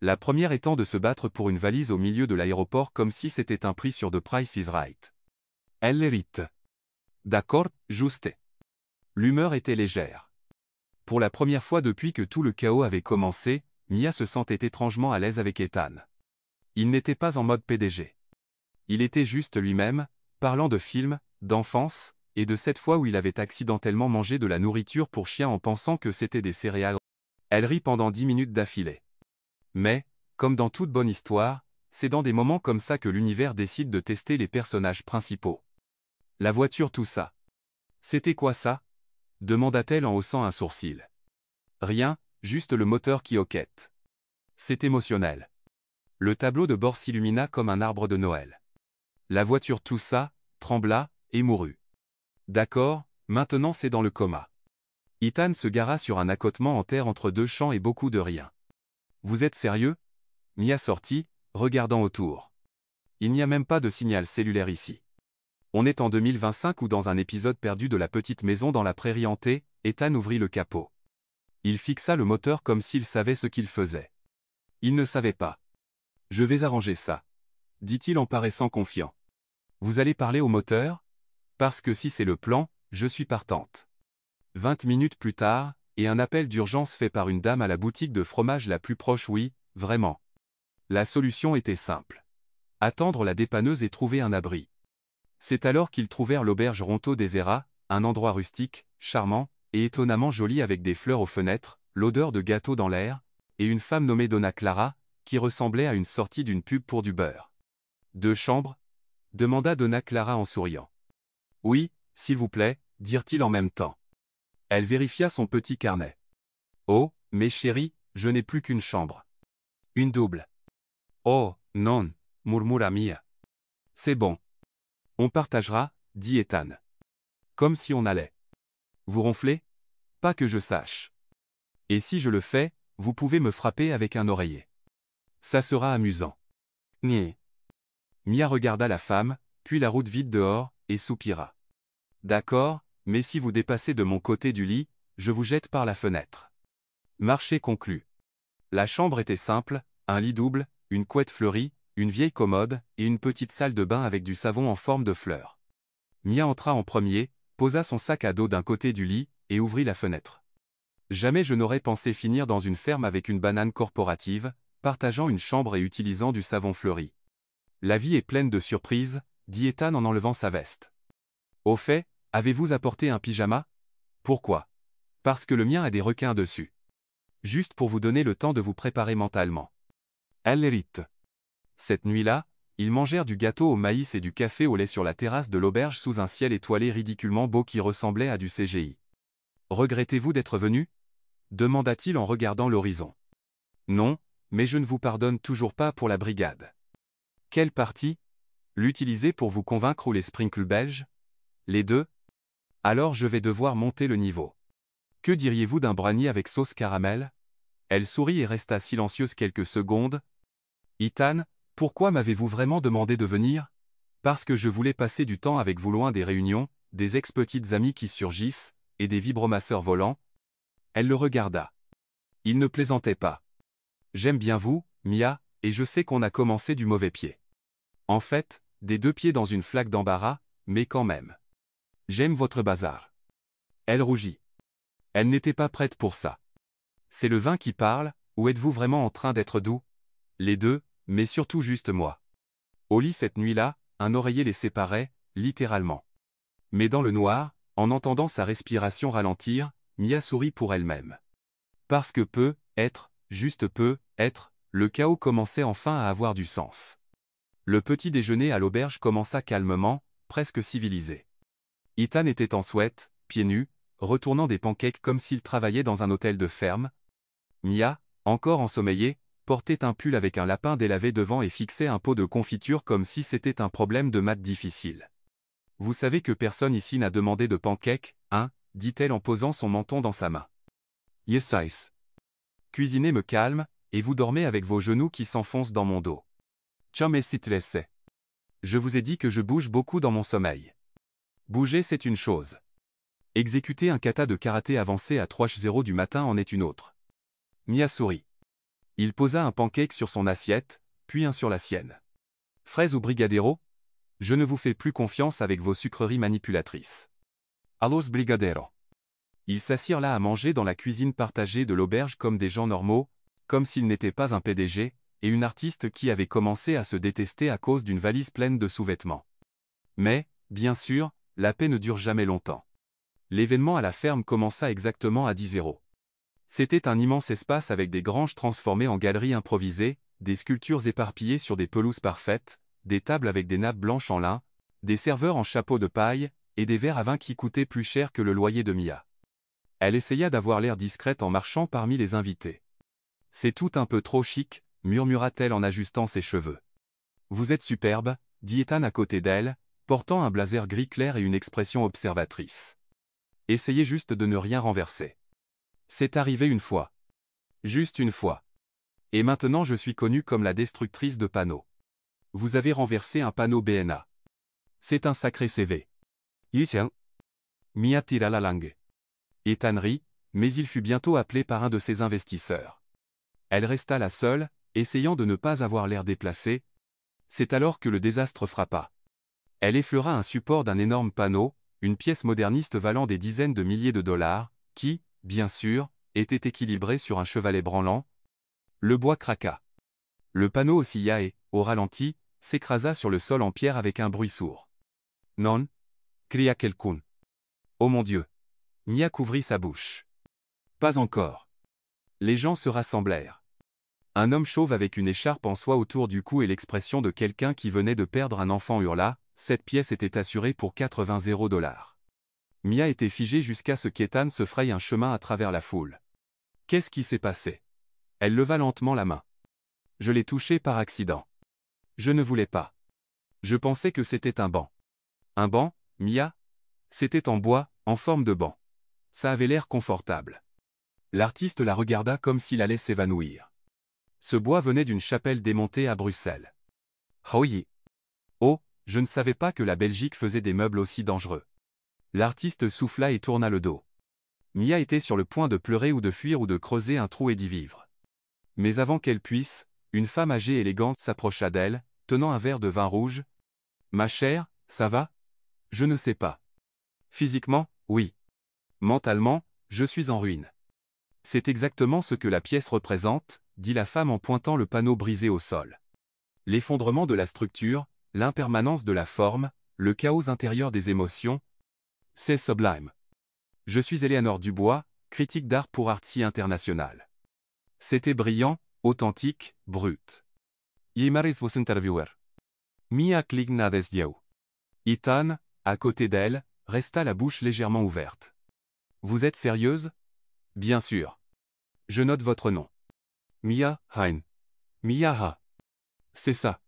Speaker 1: La première étant de se battre pour une valise au milieu de l'aéroport comme si c'était un prix sur The Price is Right. Elle l'hérite. D'accord, juste. L'humeur était légère. Pour la première fois depuis que tout le chaos avait commencé, Mia se sentait étrangement à l'aise avec Ethan. Il n'était pas en mode PDG. Il était juste lui-même, parlant de films, d'enfance, et de cette fois où il avait accidentellement mangé de la nourriture pour chien en pensant que c'était des céréales. Elle rit pendant 10 minutes d'affilée. Mais, comme dans toute bonne histoire, c'est dans des moments comme ça que l'univers décide de tester les personnages principaux. La voiture toussa. C'était quoi ça? Demanda-t-elle en haussant un sourcil. Rien, juste le moteur qui hoquette. C'est émotionnel. Le tableau de bord s'illumina comme un arbre de Noël. La voiture toussa, trembla, et mourut. D'accord, maintenant c'est dans le coma. Ethan se gara sur un accotement en terre entre 2 champs et beaucoup de rien. Vous êtes sérieux? Mia sortit, regardant autour. Il n'y a même pas de signal cellulaire ici. On est en 2025 ou dans un épisode perdu de La Petite Maison dans la prairie hantée. Ethan ouvrit le capot. Il fixa le moteur comme s'il savait ce qu'il faisait. Il ne savait pas. Je vais arranger ça, dit-il en paraissant confiant. Vous allez parler au moteur? Parce que si c'est le plan, je suis partante. 20 minutes plus tard, et un appel d'urgence fait par une dame à la boutique de fromage la plus proche. Oui, vraiment. La solution était simple. Attendre la dépanneuse et trouver un abri. C'est alors qu'ils trouvèrent l'auberge Ronto des Eras, un endroit rustique, charmant, et étonnamment joli avec des fleurs aux fenêtres, l'odeur de gâteau dans l'air, et une femme nommée Donna Clara, qui ressemblait à une sortie d'une pub pour du beurre. 2 chambres? Demanda Donna Clara en souriant. Oui, s'il vous plaît, dirent-ils en même temps. Elle vérifia son petit carnet. Oh, mes chéris, je n'ai plus qu'une chambre. Une double. Oh, non, murmura Mia. C'est bon. On partagera, dit Ethan. Comme si on allait. Vous ronflez? Pas que je sache. Et si je le fais, vous pouvez me frapper avec un oreiller. Ça sera amusant. Ni. Mia regarda la femme, puis la route vide dehors, et soupira. D'accord, mais si vous dépassez de mon côté du lit, je vous jette par la fenêtre. Marché conclu. La chambre était simple, un lit double, une couette fleurie, une vieille commode et une petite salle de bain avec du savon en forme de fleur. Mia entra en premier, posa son sac à dos d'un côté du lit et ouvrit la fenêtre. Jamais je n'aurais pensé finir dans une ferme avec une banane corporative, partageant une chambre et utilisant du savon fleuri. La vie est pleine de surprises, dit Ethan en enlevant sa veste. Au fait, avez-vous apporté un pyjama? Pourquoi? Parce que le mien a des requins dessus. Juste pour vous donner le temps de vous préparer mentalement. Elle l'hérite. Cette nuit-là, ils mangèrent du gâteau au maïs et du café au lait sur la terrasse de l'auberge sous un ciel étoilé ridiculement beau qui ressemblait à du CGI. Regrettez-vous d'être venu? Demanda-t-il en regardant l'horizon. Non, mais je ne vous pardonne toujours pas pour la brigade. Quelle partie? L'utiliser pour vous convaincre ou les sprinkles belges? Les deux? Alors je vais devoir monter le niveau. Que diriez-vous d'un brownie avec sauce caramel? Elle sourit et resta silencieuse quelques secondes. Ethan, pourquoi m'avez-vous vraiment demandé de venir? Parce que je voulais passer du temps avec vous loin des réunions, des ex-petites amies qui surgissent, et des vibromasseurs volants. Elle le regarda. Il ne plaisantait pas. J'aime bien vous, Mia, et je sais qu'on a commencé du mauvais pied. En fait, des deux pieds dans une flaque d'embarras, mais quand même. J'aime votre bazar. Elle rougit. Elle n'était pas prête pour ça. C'est le vin qui parle, ou êtes-vous vraiment en train d'être doux? Les deux, mais surtout juste moi. Au lit cette nuit-là, un oreiller les séparait, littéralement. Mais dans le noir, en entendant sa respiration ralentir, Mia sourit pour elle-même. Parce que juste peut, être, le chaos commençait enfin à avoir du sens. Le petit déjeuner à l'auberge commença calmement, presque civilisé. Ethan était en sweat, pieds nus, retournant des pancakes comme s'il travaillait dans un hôtel de ferme. Mia, encore ensommeillée, portait un pull avec un lapin délavé devant et fixait un pot de confiture comme si c'était un problème de maths difficile. « Vous savez que personne ici n'a demandé de pancakes, hein ?» dit-elle en posant son menton dans sa main. « Yes, ice. Cuisiner me calme, et vous dormez avec vos genoux qui s'enfoncent dans mon dos. Chum et sitlesse. Je vous ai dit que je bouge beaucoup dans mon sommeil. Bouger c'est une chose. Exécuter un kata de karaté avancé à 3h du matin en est une autre. » Mia sourit. Il posa un pancake sur son assiette, puis un sur la sienne. « Fraise ou brigadero? Je ne vous fais plus confiance avec vos sucreries manipulatrices. Allos brigadero. » Ils s'assirent là à manger dans la cuisine partagée de l'auberge comme des gens normaux, comme s'il n'était pas un PDG, et une artiste qui avait commencé à se détester à cause d'une valise pleine de sous-vêtements. Mais, bien sûr, la paix ne dure jamais longtemps. L'événement à la ferme commença exactement à 10h. C'était un immense espace avec des granges transformées en galeries improvisées, des sculptures éparpillées sur des pelouses parfaites, des tables avec des nappes blanches en lin, des serveurs en chapeau de paille, et des verres à vin qui coûtaient plus cher que le loyer de Mia. Elle essaya d'avoir l'air discrète en marchant parmi les invités. « C'est tout un peu trop chic », murmura-t-elle en ajustant ses cheveux. « Vous êtes superbe », dit Ethan à côté d'elle, portant un blazer gris clair et une expression observatrice. « Essayez juste de ne rien renverser. C'est arrivé une fois. Juste une fois. Et maintenant je suis connue comme la destructrice de panneaux. Vous avez renversé un panneau BNA. C'est un sacré CV. » Yitian. Mia tira la langue. Ethan rit, mais il fut bientôt appelé par un de ses investisseurs. Elle resta là seule, essayant de ne pas avoir l'air déplacée. C'est alors que le désastre frappa. Elle effleura un support d'un énorme panneau, une pièce moderniste valant des dizaines de milliers de dollars, qui, bien sûr, était équilibré sur un chevalet branlant. Le bois craqua. Le panneau oscilla et, au ralenti, s'écrasa sur le sol en pierre avec un bruit sourd. « Non » cria quelqu'un. « Oh mon Dieu !» Mia couvrit sa bouche. « Pas encore. » Les gens se rassemblèrent. Un homme chauve avec une écharpe en soie autour du cou et l'expression de quelqu'un qui venait de perdre un enfant hurla. Cette pièce était assurée pour 80 $. Mia était figée jusqu'à ce qu'Ethan se fraye un chemin à travers la foule. Qu'est-ce qui s'est passé? Elle leva lentement la main. Je l'ai touché par accident. Je ne voulais pas. Je pensais que c'était un banc. Un banc, Mia? C'était en bois, en forme de banc. Ça avait l'air confortable. L'artiste la regarda comme s'il allait s'évanouir. Ce bois venait d'une chapelle démontée à Bruxelles. Oui. Oh, je ne savais pas que la Belgique faisait des meubles aussi dangereux. L'artiste souffla et tourna le dos. Mia était sur le point de pleurer ou de fuir ou de creuser un trou et d'y vivre. Mais avant qu'elle puisse, Une femme âgée élégante s'approcha d'elle, tenant un verre de vin rouge. « Ma chère, ça va? Je ne sais pas. Physiquement, oui. Mentalement, je suis en ruine. » C'est exactement ce que la pièce représente, dit la femme en pointant le panneau brisé au sol. L'effondrement de la structure, l'impermanence de la forme, le chaos intérieur des émotions. C'est sublime. Je suis Eleanor Dubois, critique d'art pour Artsy International. C'était brillant, authentique, brut. Yimaris vos interviewer. Mia kligna desdieu. Ethan, à côté d'elle, resta la bouche légèrement ouverte. Vous êtes sérieuse? Bien sûr. Je note votre nom. Mia Hein. Mia Ha. C'est ça.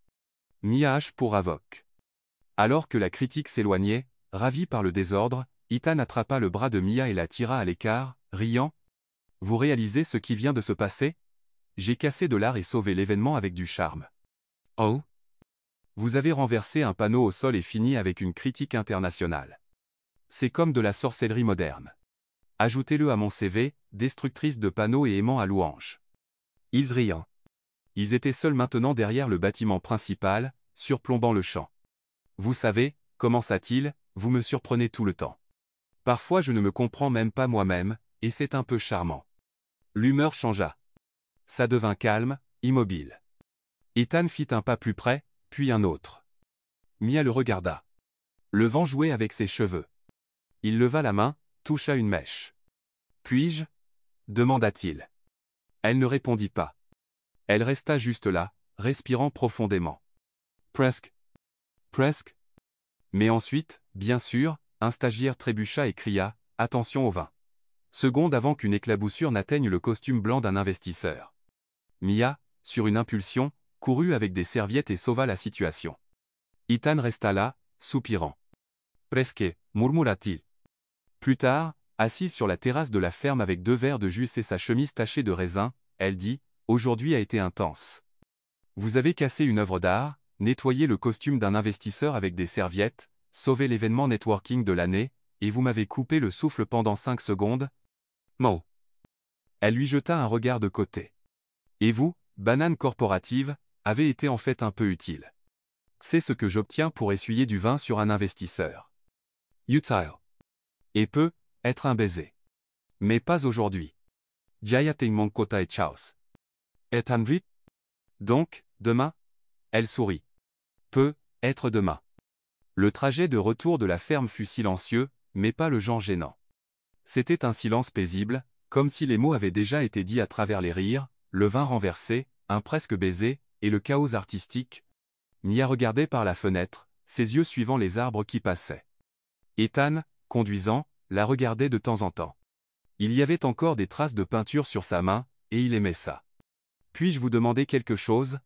Speaker 1: Mia H pour Avoc. Alors que la critique s'éloignait, ravi par le désordre, Ethan attrapa le bras de Mia et la tira à l'écart, riant. Vous réalisez ce qui vient de se passer? J'ai cassé de l'art et sauvé l'événement avec du charme. Oh? Vous avez renversé un panneau au sol et fini avec une critique internationale. C'est comme de la sorcellerie moderne. Ajoutez-le à mon CV, destructrice de panneaux et aimant à louanges. Ils riant. Ils étaient seuls maintenant derrière le bâtiment principal, surplombant le champ. Vous savez, commença-t-il, vous me surprenez tout le temps. Parfois je ne me comprends même pas moi-même, et c'est un peu charmant. L'humeur changea. Ça devint calme, immobile. Ethan fit un pas plus près, puis un autre. Mia le regarda. Le vent jouait avec ses cheveux. Il leva la main, toucha une mèche. Puis-je? Demanda-t-il. Elle ne répondit pas. Elle resta juste là, respirant profondément. Presque. Presque. Mais ensuite, bien sûr, un stagiaire trébucha et cria « Attention au vin !» Seconde avant qu'une éclaboussure n'atteigne le costume blanc d'un investisseur. Mia, sur une impulsion, courut avec des serviettes et sauva la situation. Ethan resta là, soupirant. Presque, murmura-t-il. Plus tard, assise sur la terrasse de la ferme avec 2 verres de jus et sa chemise tachée de raisin, elle dit « Aujourd'hui a été intense. Vous avez cassé une œuvre d'art, nettoyé le costume d'un investisseur avec des serviettes, sauvé l'événement networking de l'année, et vous m'avez coupé le souffle pendant 5 secondes. Mo. » Elle lui jeta un regard de côté. Et vous, banane corporative, avez été en fait un peu utile. C'est ce que j'obtiens pour essuyer du vin sur un investisseur. Utile. Et peut être un baiser. Mais pas aujourd'hui. Jaya Tingmong Kota et Chaos. Et Hanvit? Donc, demain? Elle sourit. Peut être demain. Le trajet de retour de la ferme fut silencieux, mais pas le genre gênant. C'était un silence paisible, comme si les mots avaient déjà été dits à travers les rires, le vin renversé, un presque baiser, et le chaos artistique. Mia regardait par la fenêtre, ses yeux suivant les arbres qui passaient. Ethan, conduisant, la regardait de temps en temps. Il y avait encore des traces de peinture sur sa main, et il aimait ça. Puis-je vous demander quelque chose?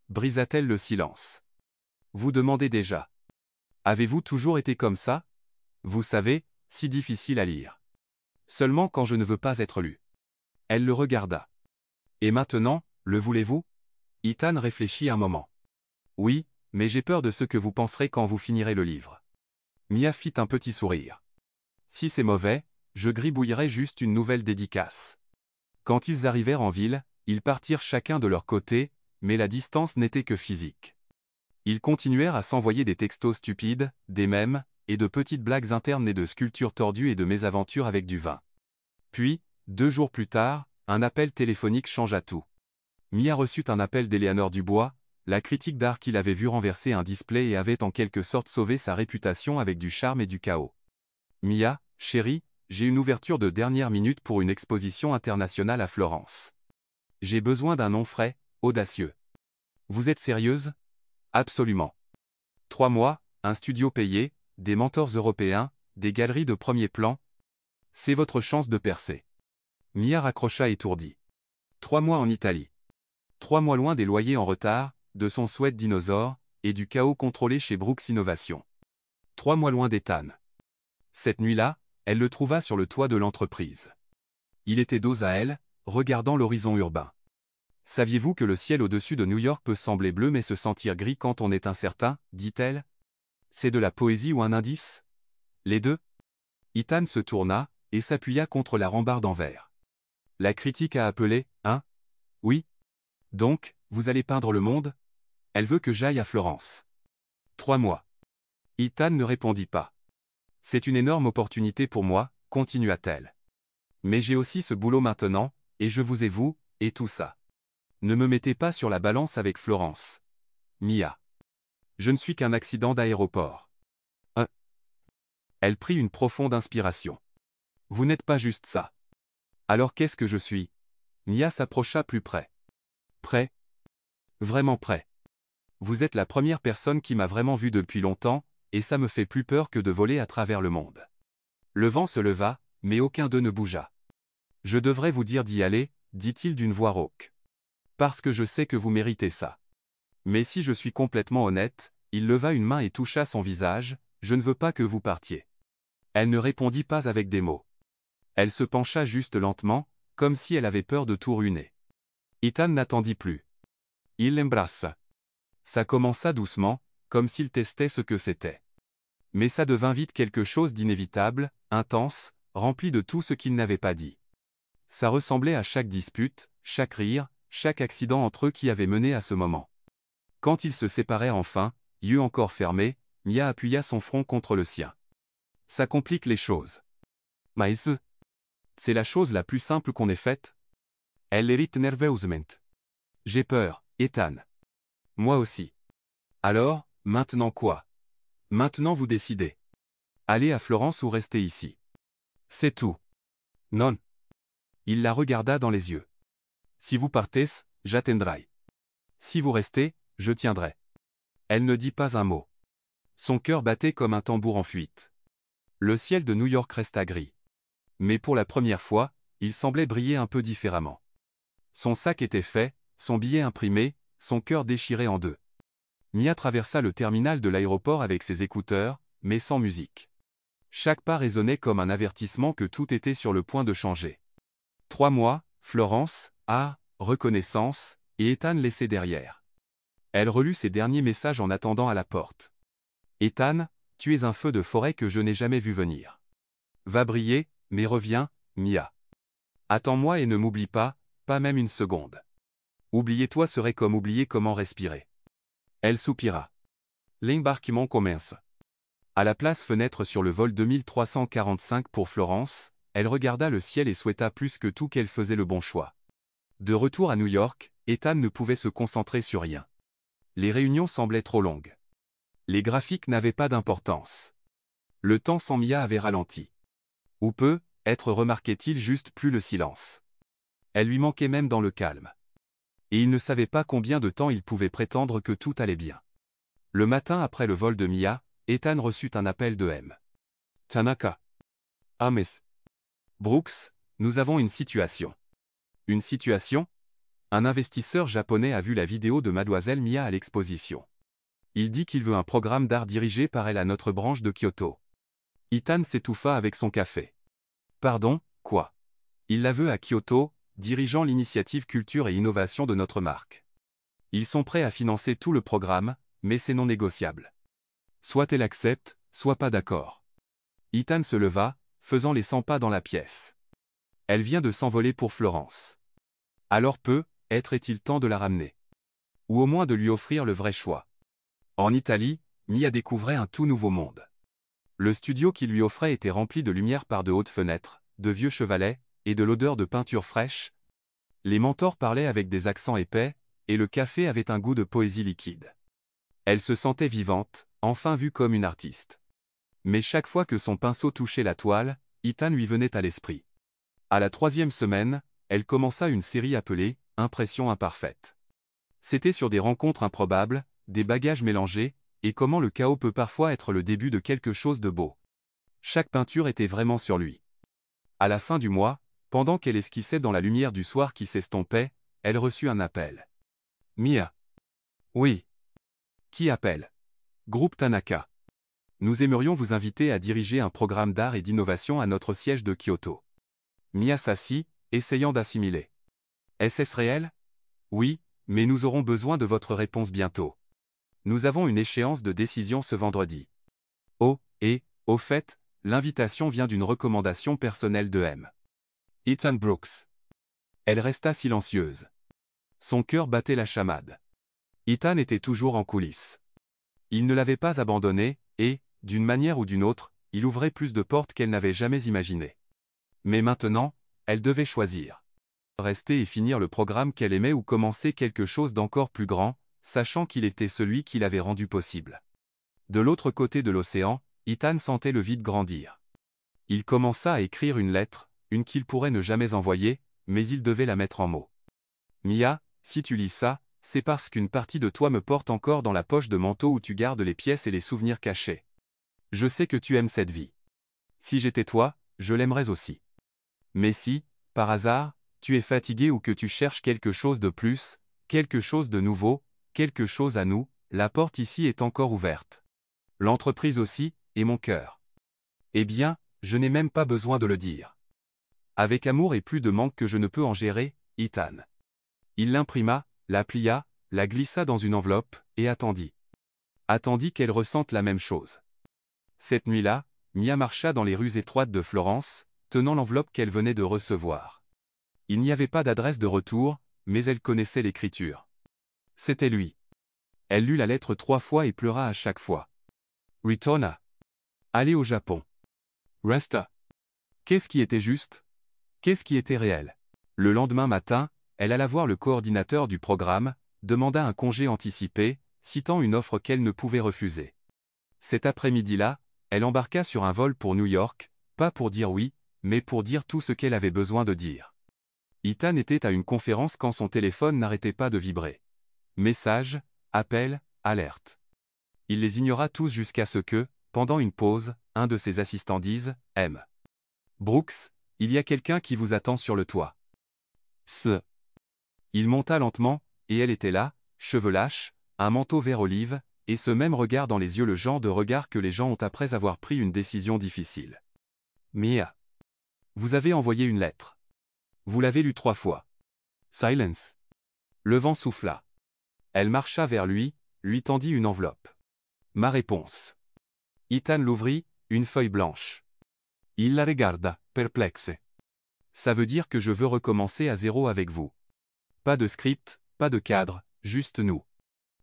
Speaker 1: Brisa-t-elle le silence. Vous demandez déjà. Avez-vous toujours été comme ça? Vous savez, si difficile à lire. Seulement quand je ne veux pas être lu. Elle le regarda. Et maintenant, le voulez-vous? Ethan réfléchit un moment. Oui, mais j'ai peur de ce que vous penserez quand vous finirez le livre. Mia fit un petit sourire. Si c'est mauvais, je gribouillerai juste une nouvelle dédicace. Quand ils arrivèrent en ville, ils partirent chacun de leur côté, mais la distance n'était que physique. Ils continuèrent à s'envoyer des textos stupides, des mèmes, et de petites blagues internes nées de sculptures tordues et de mésaventures avec du vin. Puis, 2 jours plus tard, un appel téléphonique changea tout. Mia reçut un appel d'Eleanor Dubois, la critique d'art qu'il avait vu renverser un display et avait en quelque sorte sauvé sa réputation avec du charme et du chaos. Mia, chérie, j'ai une ouverture de dernière minute pour une exposition internationale à Florence. J'ai besoin d'un nom frais, audacieux. Vous êtes sérieuse? Absolument. 3 mois, un studio payé, des mentors européens, des galeries de premier plan. C'est votre chance de percer. Mia raccrocha étourdie. 3 mois en Italie. 3 mois loin des loyers en retard, de son sweat dinosaure, et du chaos contrôlé chez Brooks Innovation. 3 mois loin d'Ethan. Cette nuit-là, elle le trouva sur le toit de l'entreprise. Il était dos à elle, regardant l'horizon urbain. Saviez-vous que le ciel au-dessus de New York peut sembler bleu mais se sentir gris quand on est incertain, dit-elle? C'est de la poésie ou un indice? Les deux? Ethan se tourna, et s'appuya contre la rambarde en verre. La critique a appelé, hein? Oui. Donc, vous allez peindre le monde? Elle veut que j'aille à Florence. 3 mois. Ethan ne répondit pas. C'est une énorme opportunité pour moi, continua-t-elle. Mais j'ai aussi ce boulot maintenant, et je vous ai vous, et tout ça. Ne me mettez pas sur la balance avec Florence. Mia. Je ne suis qu'un accident d'aéroport. Elle prit une profonde inspiration. Vous n'êtes pas juste ça. Alors qu'est-ce que je suis? Mia s'approcha plus près. Prêt? Vraiment prêt. Vous êtes la première personne qui m'a vraiment vu depuis longtemps, et ça me fait plus peur que de voler à travers le monde. Le vent se leva, mais aucun d'eux ne bougea. Je devrais vous dire d'y aller, dit-il d'une voix rauque. Parce que je sais que vous méritez ça. Mais si je suis complètement honnête, il leva une main et toucha son visage, je ne veux pas que vous partiez. Elle ne répondit pas avec des mots. Elle se pencha juste lentement, comme si elle avait peur de tout ruiner. Ethan n'attendit plus. Il l'embrassa. Ça commença doucement, comme s'il testait ce que c'était. Mais ça devint vite quelque chose d'inévitable, intense, rempli de tout ce qu'il n'avait pas dit. Ça ressemblait à chaque dispute, chaque rire, chaque accident entre eux qui avait mené à ce moment. Quand ils se séparèrent enfin, yeux encore fermés, Mia appuya son front contre le sien. Ça complique les choses. Mais c'est la chose la plus simple qu'on ait faite. Elle hérite nerveusement. J'ai peur, Ethan. Moi aussi. Alors, maintenant quoi? Maintenant vous décidez. Allez à Florence ou restez ici. C'est tout. Non. Il la regarda dans les yeux. Si vous partez, j'attendrai. Si vous restez, je tiendrai. Elle ne dit pas un mot. Son cœur battait comme un tambour en fuite. Le ciel de New York resta gris. Mais pour la première fois, il semblait briller un peu différemment. Son sac était fait, son billet imprimé, son cœur déchiré en deux. Mia traversa le terminal de l'aéroport avec ses écouteurs, mais sans musique. Chaque pas résonnait comme un avertissement que tout était sur le point de changer. 3 mois, Florence, reconnaissance, et Ethan laissé derrière. Elle relut ses derniers messages en attendant à la porte. Ethan, tu es un feu de forêt que je n'ai jamais vu venir. Va briller, mais reviens, Mia. Attends-moi et ne m'oublie pas, pas même une seconde. Oublier toi serait comme oublier comment respirer. Elle soupira. L'embarquement commence. À la place fenêtre sur le vol 2345 pour Florence, elle regarda le ciel et souhaita plus que tout qu'elle faisait le bon choix. De retour à New York, Ethan ne pouvait se concentrer sur rien. Les réunions semblaient trop longues. Les graphiques n'avaient pas d'importance. Le temps sans Mia avait ralenti. Ou peut-être remarquait-il juste plus le silence. Elle lui manquait même dans le calme. Et il ne savait pas combien de temps il pouvait prétendre que tout allait bien. Le matin après le vol de Mia, Ethan reçut un appel de M. Tanaka. Ah Miss Brooks, nous avons une situation. Une situation? Un investisseur japonais a vu la vidéo de Mademoiselle Mia à l'exposition. Il dit qu'il veut un programme d'art dirigé par elle à notre branche de Kyoto. Ethan s'étouffa avec son café. Pardon, quoi? Il la veut à Kyoto, dirigeant l'initiative culture et innovation de notre marque. Ils sont prêts à financer tout le programme, mais c'est non négociable. Soit elle accepte, soit pas d'accord. Ethan se leva, faisant les 100 pas dans la pièce. Elle vient de s'envoler pour Florence. Alors peut-être est-il temps de la ramener. Ou au moins de lui offrir le vrai choix. En Italie, Mia découvrait un tout nouveau monde. Le studio qu'il lui offrait était rempli de lumière par de hautes fenêtres, de vieux chevalets, et de l'odeur de peinture fraîche. Les mentors parlaient avec des accents épais, et le café avait un goût de poésie liquide. Elle se sentait vivante, enfin vue comme une artiste. Mais chaque fois que son pinceau touchait la toile, Ethan lui venait à l'esprit. À la 3e semaine, elle commença une série appelée « Impression imparfaite ». C'était sur des rencontres improbables, des bagages mélangés, et comment le chaos peut parfois être le début de quelque chose de beau. Chaque peinture était vraiment sur lui. À la fin du mois, pendant qu'elle esquissait dans la lumière du soir qui s'estompait, elle reçut un appel. Mia. Oui. Qui appelle? Groupe Tanaka. Nous aimerions vous inviter à diriger un programme d'art et d'innovation à notre siège de Kyoto. Mia s'assit, essayant d'assimiler. Est-ce réel? Oui, mais nous aurons besoin de votre réponse bientôt. Nous avons une échéance de décision ce vendredi. Oh, et, au fait, l'invitation vient d'une recommandation personnelle de M. Ethan Brooks. Elle resta silencieuse. Son cœur battait la chamade. Ethan était toujours en coulisses. Il ne l'avait pas abandonnée, et, d'une manière ou d'une autre, il ouvrait plus de portes qu'elle n'avait jamais imaginées. Mais maintenant, elle devait choisir. Rester et finir le programme qu'elle aimait ou commencer quelque chose d'encore plus grand, sachant qu'il était celui qui l'avait rendu possible. De l'autre côté de l'océan, Ethan sentait le vide grandir. Il commença à écrire une lettre, une qu'il pourrait ne jamais envoyer, mais il devait la mettre en mots. Mia, si tu lis ça, c'est parce qu'une partie de toi me porte encore dans la poche de manteau où tu gardes les pièces et les souvenirs cachés. Je sais que tu aimes cette vie. Si j'étais toi, je l'aimerais aussi. Mais si, par hasard, tu es fatigué ou que tu cherches quelque chose de plus, quelque chose de nouveau, quelque chose à nous, la porte ici est encore ouverte. L'entreprise aussi, et mon cœur. Eh bien, je n'ai même pas besoin de le dire. Avec amour et plus de manque que je ne peux en gérer, Ethan. Il l'imprima, la plia, la glissa dans une enveloppe, et attendit. Attendit qu'elle ressente la même chose. Cette nuit-là, Mia marcha dans les rues étroites de Florence, tenant l'enveloppe qu'elle venait de recevoir. Il n'y avait pas d'adresse de retour, mais elle connaissait l'écriture. C'était lui. Elle lut la lettre 3 fois et pleura à chaque fois. Ritorna. Aller au Japon. Resta. Qu'est-ce qui était juste? Qu'est-ce qui était réel? Le lendemain matin, elle alla voir le coordinateur du programme, demanda un congé anticipé, citant une offre qu'elle ne pouvait refuser. Cet après-midi-là, elle embarqua sur un vol pour New York, pas pour dire oui, mais pour dire tout ce qu'elle avait besoin de dire. Ethan était à une conférence quand son téléphone n'arrêtait pas de vibrer. Messages, appels, alertes. Il les ignora tous jusqu'à ce que, pendant une pause, un de ses assistants dise « M. Brooks, il y a quelqu'un qui vous attend sur le toit. » Il monta lentement, et elle était là, cheveux lâches, un manteau vert olive, et ce même regard dans les yeux, le genre de regard que les gens ont après avoir pris une décision difficile. Mia. Vous avez envoyé une lettre. Vous l'avez lue 3 fois. Silence. Le vent souffla. Elle marcha vers lui tendit une enveloppe. Ma réponse. Ethan l'ouvrit, une feuille blanche. Il la regarda, perplexe. Ça veut dire que je veux recommencer à zéro avec vous. Pas de script, pas de cadre, juste nous.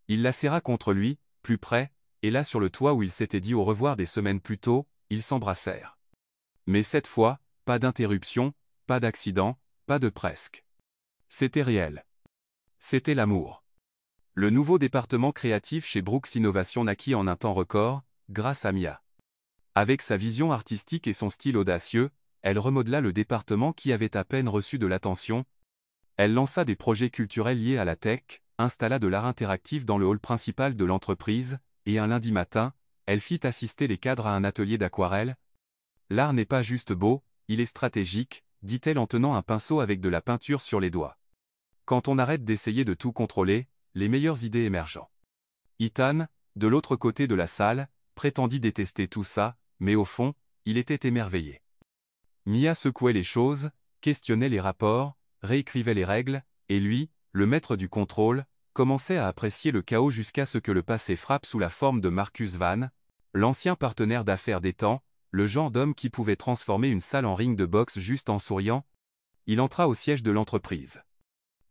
Speaker 1: Il la serra contre lui, plus près, et là sur le toit où il s'était dit au revoir des semaines plus tôt, ils s'embrassèrent. Mais cette fois, pas d'interruption, pas d'accident, pas de presque. C'était réel. C'était l'amour. Le nouveau département créatif chez Brooks Innovation naquit en un temps record, grâce à Mia. Avec sa vision artistique et son style audacieux, elle remodela le département qui avait à peine reçu de l'attention. Elle lança des projets culturels liés à la tech, installa de l'art interactif dans le hall principal de l'entreprise, et un lundi matin, elle fit assister les cadres à un atelier d'aquarelle. L'art n'est pas juste beau, il est stratégique, dit-elle en tenant un pinceau avec de la peinture sur les doigts. Quand on arrête d'essayer de tout contrôler, les meilleures idées émergent. Ethan, de l'autre côté de la salle, prétendit détester tout ça, mais au fond, il était émerveillé. Mia secouait les choses, questionnait les rapports, réécrivait les règles, et lui, le maître du contrôle, commençait à apprécier le chaos jusqu'à ce que le passé frappe sous la forme de Marcus Van, l'ancien partenaire d'affaires d'Ethan, le genre d'homme qui pouvait transformer une salle en ring de boxe juste en souriant. Il entra au siège de l'entreprise.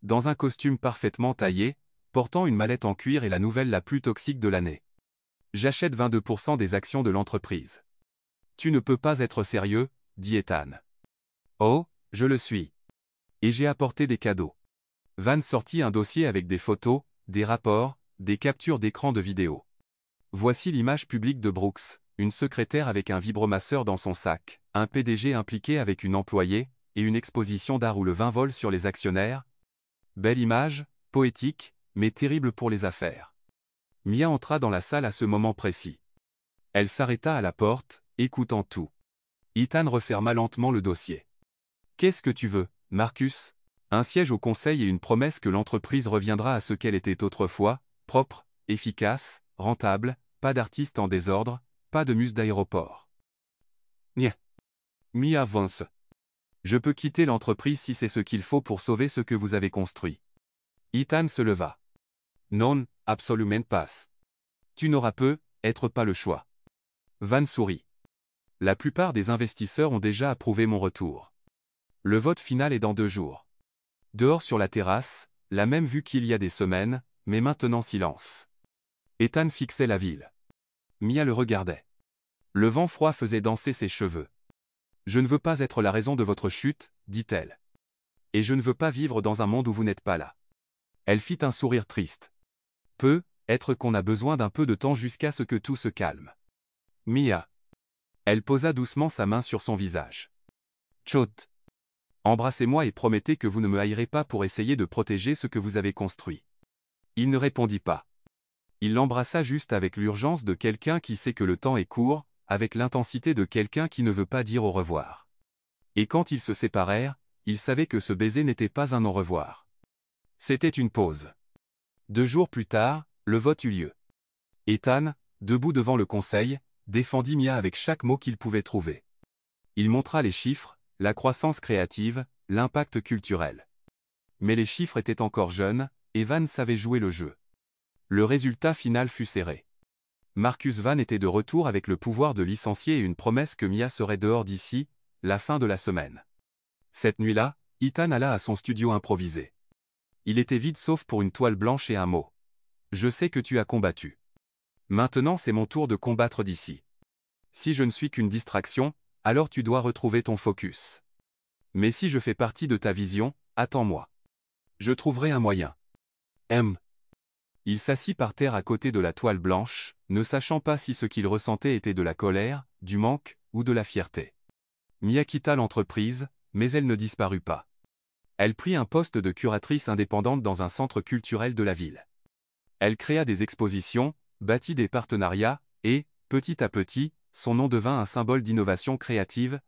Speaker 1: Dans un costume parfaitement taillé, portant une mallette en cuir et la nouvelle la plus toxique de l'année. J'achète 22% des actions de l'entreprise. Tu ne peux pas être sérieux, dit Ethan. Oh, je le suis. Et j'ai apporté des cadeaux. Van sortit un dossier avec des photos, des rapports, des captures d'écran de vidéo. Voici l'image publique de Brooks, une secrétaire avec un vibromasseur dans son sac, un PDG impliqué avec une employée, et une exposition d'art où le vin vole sur les actionnaires. Belle image, poétique, mais terrible pour les affaires. Mia entra dans la salle à ce moment précis. Elle s'arrêta à la porte, écoutant tout. Ethan referma lentement le dossier. Qu'est-ce que tu veux, Marcus? Un siège au conseil et une promesse que l'entreprise reviendra à ce qu'elle était autrefois, propre, efficace, rentable, pas d'artistes en désordre, pas de muse d'aéroport. Nia. Mia avance. Je peux quitter l'entreprise si c'est ce qu'il faut pour sauver ce que vous avez construit. Ethan se leva. Non, absolument pas. Tu n'auras peut-être pas le choix. Van sourit. La plupart des investisseurs ont déjà approuvé mon retour. Le vote final est dans 2 jours. Dehors sur la terrasse, la même vue qu'il y a des semaines, mais maintenant silence. Ethan fixait la ville. Mia le regardait. Le vent froid faisait danser ses cheveux. « Je ne veux pas être la raison de votre chute, dit-elle. Et je ne veux pas vivre dans un monde où vous n'êtes pas là. » Elle fit un sourire triste. Peut-être qu'on a besoin d'un peu de temps jusqu'à ce que tout se calme. Mia. Elle posa doucement sa main sur son visage. Chot. Embrassez-moi et promettez que vous ne me haïrez pas pour essayer de protéger ce que vous avez construit. Il ne répondit pas. Il l'embrassa juste avec l'urgence de quelqu'un qui sait que le temps est court, avec l'intensité de quelqu'un qui ne veut pas dire au revoir. Et quand ils se séparèrent, il savait que ce baiser n'était pas un au revoir. C'était une pause. 2 jours plus tard, le vote eut lieu. Ethan, debout devant le conseil, défendit Mia avec chaque mot qu'il pouvait trouver. Il montra les chiffres, la croissance créative, l'impact culturel. Mais les chiffres étaient encore jeunes, et Van savait jouer le jeu. Le résultat final fut serré. Marcus Van était de retour avec le pouvoir de licencier et une promesse que Mia serait dehors d'ici, la fin de la semaine. Cette nuit-là, Ethan alla à son studio improvisé. Il était vide sauf pour une toile blanche et un mot. « Je sais que tu as combattu. Maintenant c'est mon tour de combattre d'ici. Si je ne suis qu'une distraction, alors tu dois retrouver ton focus. Mais si je fais partie de ta vision, attends-moi. Je trouverai un moyen. M. » Il s'assit par terre à côté de la toile blanche, ne sachant pas si ce qu'il ressentait était de la colère, du manque, ou de la fierté. Mia quitta l'entreprise, mais elle ne disparut pas. Elle prit un poste de curatrice indépendante dans un centre culturel de la ville. Elle créa des expositions, bâtit des partenariats, et, petit à petit, son nom devint un symbole d'innovation créative.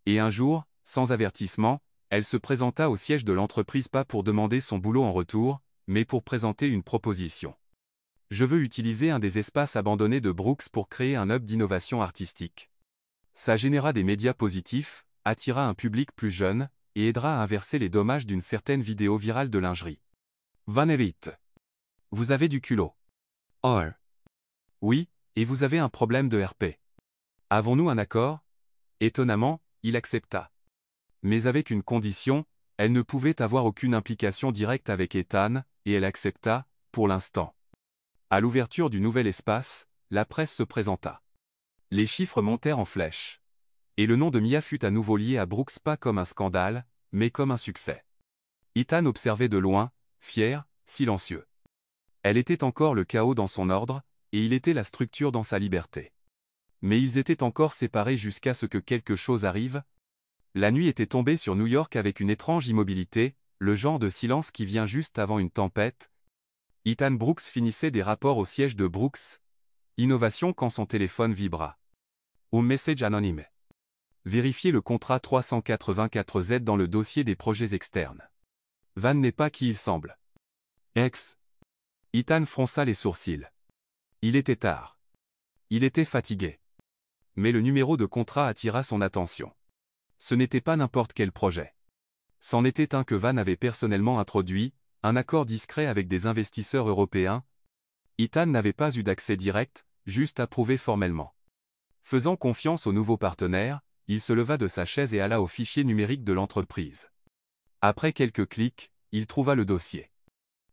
Speaker 1: Et un jour, sans avertissement, elle se présenta au siège de l'entreprise pas pour demander son boulot en retour, mais pour présenter une proposition. « Je veux utiliser un des espaces abandonnés de Brooks pour créer un hub d'innovation artistique. » Ça généra des médias positifs, attira un public plus jeune, et aidera à inverser les dommages d'une certaine vidéo virale de lingerie. Van Eritt. Vous avez du culot. Oh. Oui, et vous avez un problème de RP. Avons-nous un accord? Étonnamment, il accepta. Mais avec une condition, elle ne pouvait avoir aucune implication directe avec Ethan, et elle accepta, pour l'instant. À l'ouverture du nouvel espace, la presse se présenta. Les chiffres montèrent en flèche. Et le nom de Mia fut à nouveau lié à Brooks pas comme un scandale, mais comme un succès. Ethan observait de loin, fier, silencieux. Elle était encore le chaos dans son ordre, et il était la structure dans sa liberté. Mais ils étaient encore séparés jusqu'à ce que quelque chose arrive. La nuit était tombée sur New York avec une étrange immobilité, le genre de silence qui vient juste avant une tempête. Ethan Brooks finissait des rapports au siège de Brooks. Innovation quand son téléphone vibra. Ou message anonyme. Vérifiez le contrat 384Z dans le dossier des projets externes. Van n'est pas qui il semble. Ex. Ethan fronça les sourcils. Il était tard. Il était fatigué. Mais le numéro de contrat attira son attention. Ce n'était pas n'importe quel projet. C'en était un que Van avait personnellement introduit, un accord discret avec des investisseurs européens. Ethan n'avait pas eu d'accès direct, juste approuvé formellement. Faisant confiance au nouveau partenaire, il se leva de sa chaise et alla au fichier numérique de l'entreprise. Après quelques clics, il trouva le dossier.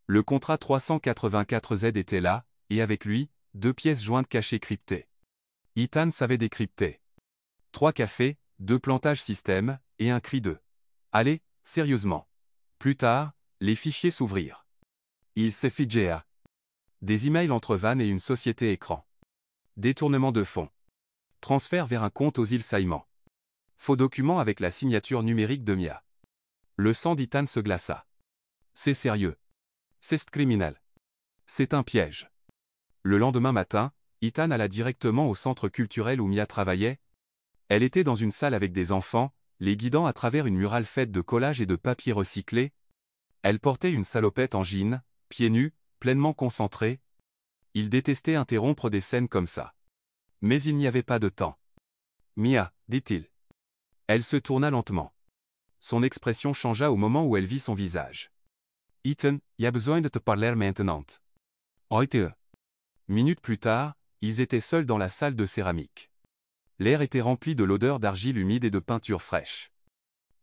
Speaker 1: Le contrat 384Z était là, et avec lui, 2 pièces jointes cachées cryptées. Ethan savait décrypter. 3 cafés, 2 plantages système, et un cri de « Allez, sérieusement !» Plus tard, les fichiers s'ouvrirent. Il s'effigia. Des emails entre Van et une société écran. Détournement de fonds. Transfert vers un compte aux îles Caïmans. Faux document avec la signature numérique de Mia. Le sang d'Ethan se glaça. C'est sérieux. C'est criminel. C'est un piège. Le lendemain matin, Ethan alla directement au centre culturel où Mia travaillait. Elle était dans une salle avec des enfants, les guidant à travers une murale faite de collages et de papier recyclé. Elle portait une salopette en jean, pieds nus, pleinement concentrée. Il détestait interrompre des scènes comme ça. Mais il n'y avait pas de temps. Mia, dit-il. Elle se tourna lentement. Son expression changea au moment où elle vit son visage. Ethan, y a besoin de te parler maintenant. Heute. Minutes plus tard, ils étaient seuls dans la salle de céramique. L'air était rempli de l'odeur d'argile humide et de peinture fraîche.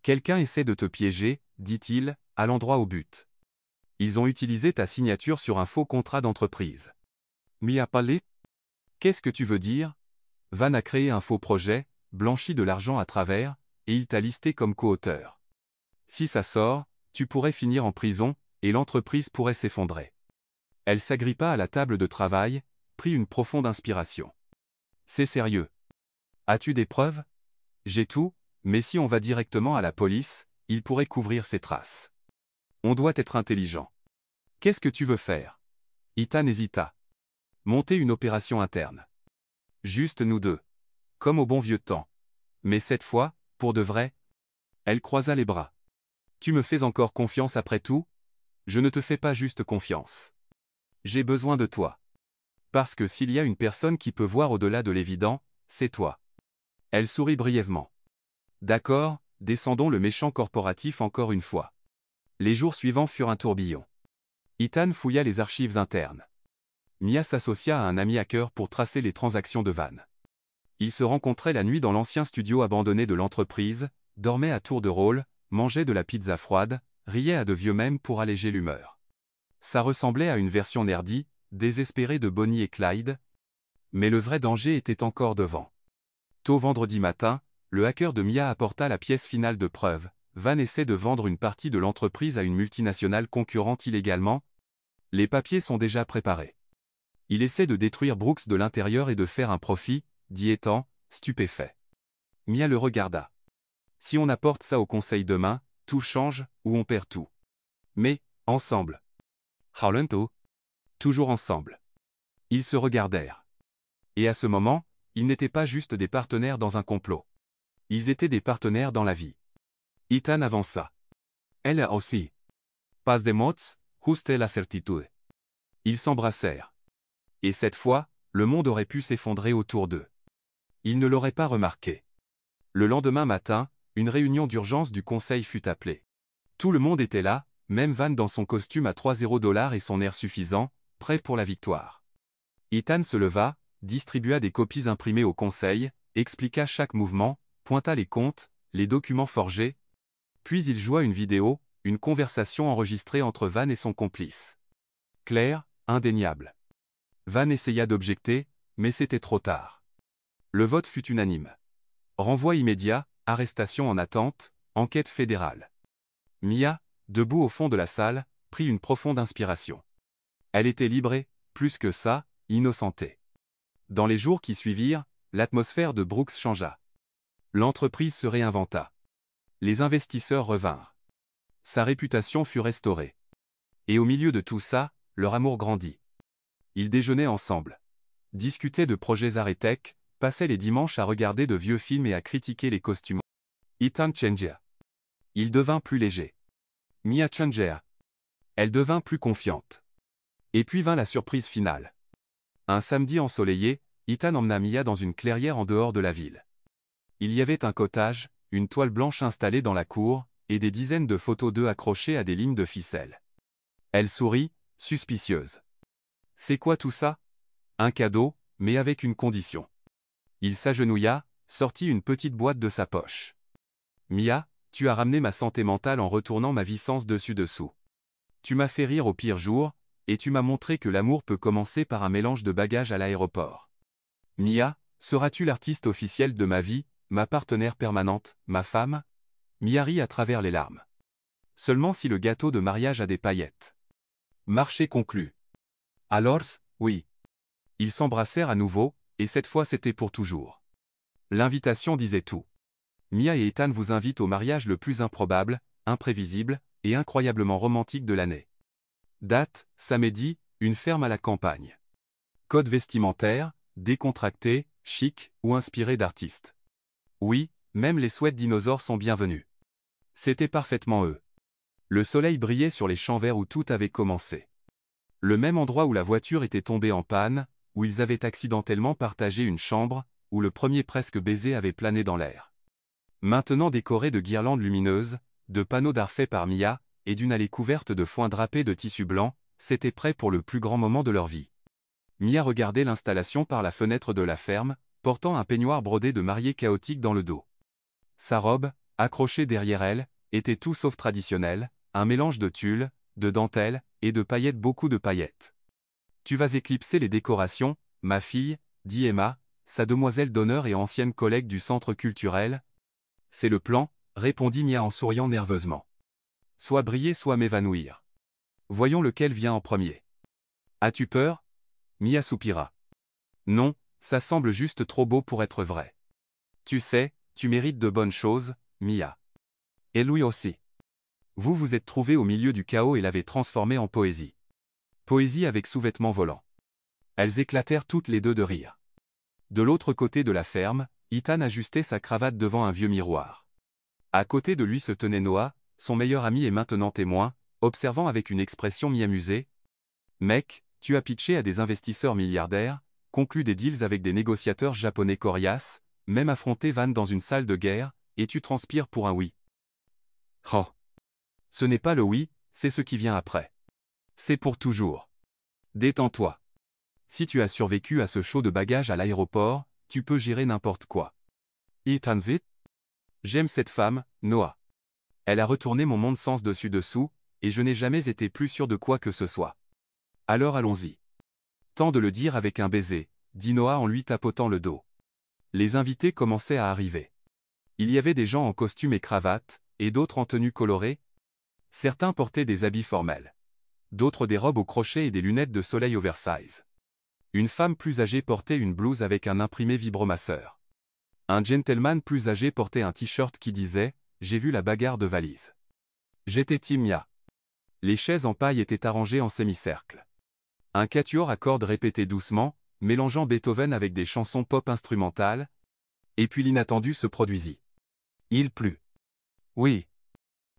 Speaker 1: Quelqu'un essaie de te piéger, dit-il, à l'endroit au but. Ils ont utilisé ta signature sur un faux contrat d'entreprise. Mia parlé? Qu'est-ce que tu veux dire? Van a créé un faux projet, blanchi de l'argent à travers, et il t'a listé comme co-auteur. Si ça sort, tu pourrais finir en prison, et l'entreprise pourrait s'effondrer. Elle s'agrippa à la table de travail, prit une profonde inspiration. C'est sérieux. As-tu des preuves? J'ai tout, mais si on va directement à la police, il pourrait couvrir ses traces. On doit être intelligent. Qu'est-ce que tu veux faire? Ethan hésita. Monter une opération interne. Juste nous deux. Comme au bon vieux temps. Mais cette fois, pour de vrai? Elle croisa les bras. Tu me fais encore confiance après tout? Je ne te fais pas juste confiance. J'ai besoin de toi. Parce que s'il y a une personne qui peut voir au-delà de l'évident, c'est toi. Elle sourit brièvement. D'accord, descendons le méchant corporatif encore une fois. Les jours suivants furent un tourbillon. Ethan fouilla les archives internes. Mia s'associa à un ami hacker pour tracer les transactions de Van. Ils se rencontraient la nuit dans l'ancien studio abandonné de l'entreprise, dormaient à tour de rôle, mangeaient de la pizza froide, riaient à de vieux mèmes pour alléger l'humeur. Ça ressemblait à une version nerdy, désespérée de Bonnie et Clyde. Mais le vrai danger était encore devant. Tôt vendredi matin, le hacker de Mia apporta la pièce finale de preuve. Van essaie de vendre une partie de l'entreprise à une multinationale concurrente illégalement. Les papiers sont déjà préparés. Il essaie de détruire Brooks de l'intérieur et de faire un profit, dit Ethan, stupéfait. Mia le regarda. Si on apporte ça au conseil demain, tout change, ou on perd tout. Mais, ensemble. Hollanto. Toujours ensemble. Ils se regardèrent. Et à ce moment, ils n'étaient pas juste des partenaires dans un complot. Ils étaient des partenaires dans la vie. Ethan avança. Elle aussi. Pas de mots, juste la certitude. Ils s'embrassèrent. Et cette fois, le monde aurait pu s'effondrer autour d'eux. Ils ne l'auraient pas remarqué. Le lendemain matin, une réunion d'urgence du conseil fut appelée. Tout le monde était là, même Van dans son costume à $3 et son air suffisant, prêt pour la victoire. Ethan se leva, distribua des copies imprimées au conseil, expliqua chaque mouvement, pointa les comptes, les documents forgés. Puis il joua une vidéo, une conversation enregistrée entre Van et son complice. Claire, indéniable. Van essaya d'objecter, mais c'était trop tard. Le vote fut unanime. Renvoi immédiat, arrestation en attente, enquête fédérale. Mia, debout au fond de la salle, prit une profonde inspiration. Elle était libre et, plus que ça, innocentée. Dans les jours qui suivirent, l'atmosphère de Brooks changea. L'entreprise se réinventa. Les investisseurs revinrent. Sa réputation fut restaurée. Et au milieu de tout ça, leur amour grandit. Ils déjeunaient ensemble. Discutaient de projets arts-tech, passaient les dimanches à regarder de vieux films et à critiquer les costumes. Ethan changeait. Il devint plus léger. Mia changeait. Elle devint plus confiante. Et puis vint la surprise finale. Un samedi ensoleillé, Ethan emmena Mia dans une clairière en dehors de la ville. Il y avait un cottage, une toile blanche installée dans la cour, et des dizaines de photos d'eux accrochées à des lignes de ficelle. Elle sourit, suspicieuse. C'est quoi tout ça? Un cadeau, mais avec une condition. Il s'agenouilla, sortit une petite boîte de sa poche. Mia, tu as ramené ma santé mentale en retournant ma vie sens dessus-dessous. Tu m'as fait rire au pire jour, et tu m'as montré que l'amour peut commencer par un mélange de bagages à l'aéroport. Mia, seras-tu l'artiste officiel de ma vie, ma partenaire permanente, ma femme? Mia rit à travers les larmes. Seulement si le gâteau de mariage a des paillettes. Marché conclu. Alors, oui. Ils s'embrassèrent à nouveau, et cette fois c'était pour toujours. L'invitation disait tout. Mia et Ethan vous invitent au mariage le plus improbable, imprévisible, et incroyablement romantique de l'année. Date, samedi, une ferme à la campagne. Code vestimentaire, décontracté, chic, ou inspiré d'artistes. Oui, même les sweats dinosaures sont bienvenus. C'était parfaitement eux. Le soleil brillait sur les champs verts où tout avait commencé. Le même endroit où la voiture était tombée en panne, où ils avaient accidentellement partagé une chambre, où le premier presque baiser avait plané dans l'air. Maintenant décoré de guirlandes lumineuses, de panneaux d'art faits par Mia, et d'une allée couverte de foin drapé de tissu blanc, c'était prêt pour le plus grand moment de leur vie. Mia regardait l'installation par la fenêtre de la ferme, portant un peignoir brodé de mariée chaotique dans le dos. Sa robe, accrochée derrière elle, était tout sauf traditionnelle, un mélange de tulle, de dentelle, et de paillettes, beaucoup de paillettes. Tu vas éclipser les décorations, ma fille, dit Emma, sa demoiselle d'honneur et ancienne collègue du centre culturel. C'est le plan, répondit Mia en souriant nerveusement. Soit briller, soit m'évanouir. Voyons lequel vient en premier. As-tu peur? Mia soupira. Non, ça semble juste trop beau pour être vrai. Tu sais, tu mérites de bonnes choses, Mia. Et lui aussi. Vous vous êtes trouvés au milieu du chaos et l'avez transformé en poésie. Poésie avec sous-vêtements volants. Elles éclatèrent toutes les deux de rire. De l'autre côté de la ferme, Ethan ajustait sa cravate devant un vieux miroir. À côté de lui se tenait Noah, son meilleur ami et maintenant témoin, observant avec une expression mi-amusée. Mec, tu as pitché à des investisseurs milliardaires, conclu des deals avec des négociateurs japonais coriaces, même affronté Van dans une salle de guerre, et tu transpires pour un oui. Oh. Ce n'est pas le oui, c'est ce qui vient après. C'est pour toujours. Détends-toi. Si tu as survécu à ce show de bagages à l'aéroport, tu peux gérer n'importe quoi. Ethan Zit? J'aime cette femme, Noah. Elle a retourné mon monde sens dessus-dessous, et je n'ai jamais été plus sûr de quoi que ce soit. Alors allons-y. Temps de le dire avec un baiser, dit Noah en lui tapotant le dos. Les invités commençaient à arriver. Il y avait des gens en costume et cravate, et d'autres en tenue colorée. Certains portaient des habits formels. D'autres des robes au crochet et des lunettes de soleil oversize. Une femme plus âgée portait une blouse avec un imprimé vibromasseur. Un gentleman plus âgé portait un t-shirt qui disait « J'ai vu la bagarre de valise ». J'étais Team Mia. Les chaises en paille étaient arrangées en semi-cercle. Un quatuor à cordes répétait doucement, mélangeant Beethoven avec des chansons pop instrumentales. Et puis l'inattendu se produisit. Il plut. Oui.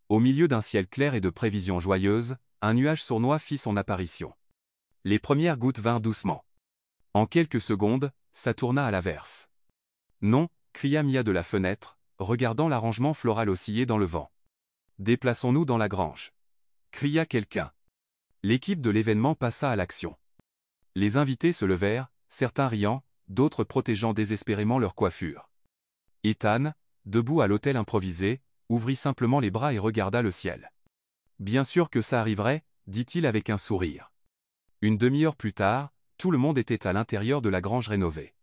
Speaker 1: Au milieu d'un ciel clair et de prévisions joyeuses, un nuage sournois fit son apparition. Les premières gouttes vinrent doucement. En quelques secondes, ça tourna à l'averse. Non, cria Mia de la fenêtre, regardant l'arrangement floral osciller dans le vent. Déplaçons-nous dans la grange. Cria quelqu'un. L'équipe de l'événement passa à l'action. Les invités se levèrent, certains riant, d'autres protégeant désespérément leur coiffure. Ethan, debout à l'hôtel improvisé, ouvrit simplement les bras et regarda le ciel. Bien sûr que ça arriverait, dit-il avec un sourire. Une demi-heure plus tard, tout le monde était à l'intérieur de la grange rénovée.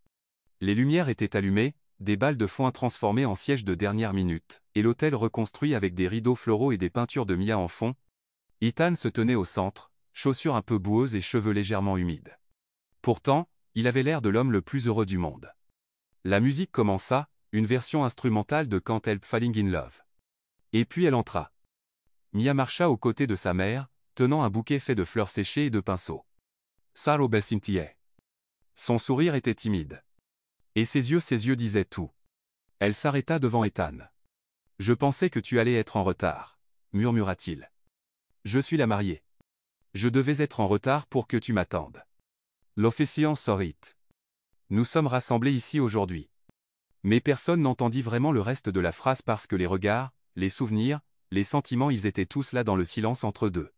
Speaker 1: Les lumières étaient allumées, des balles de foin transformées en sièges de dernière minute, et l'hôtel reconstruit avec des rideaux floraux et des peintures de Mia en fond. Ethan se tenait au centre, chaussures un peu boueuses et cheveux légèrement humides. Pourtant, il avait l'air de l'homme le plus heureux du monde. La musique commença, une version instrumentale de Can't Help Falling in Love. Et puis elle entra. Mia marcha aux côtés de sa mère, tenant un bouquet fait de fleurs séchées et de pinceaux. Saro Bessintier. Son sourire était timide. Et ses yeux disaient tout. Elle s'arrêta devant Ethan. Je pensais que tu allais être en retard, murmura-t-il. Je suis la mariée. Je devais être en retard pour que tu m'attendes. L'officiant sourit. Nous sommes rassemblés ici aujourd'hui. Mais personne n'entendit vraiment le reste de la phrase parce que les regards, les souvenirs, les sentiments, ils étaient tous là dans le silence entre deux.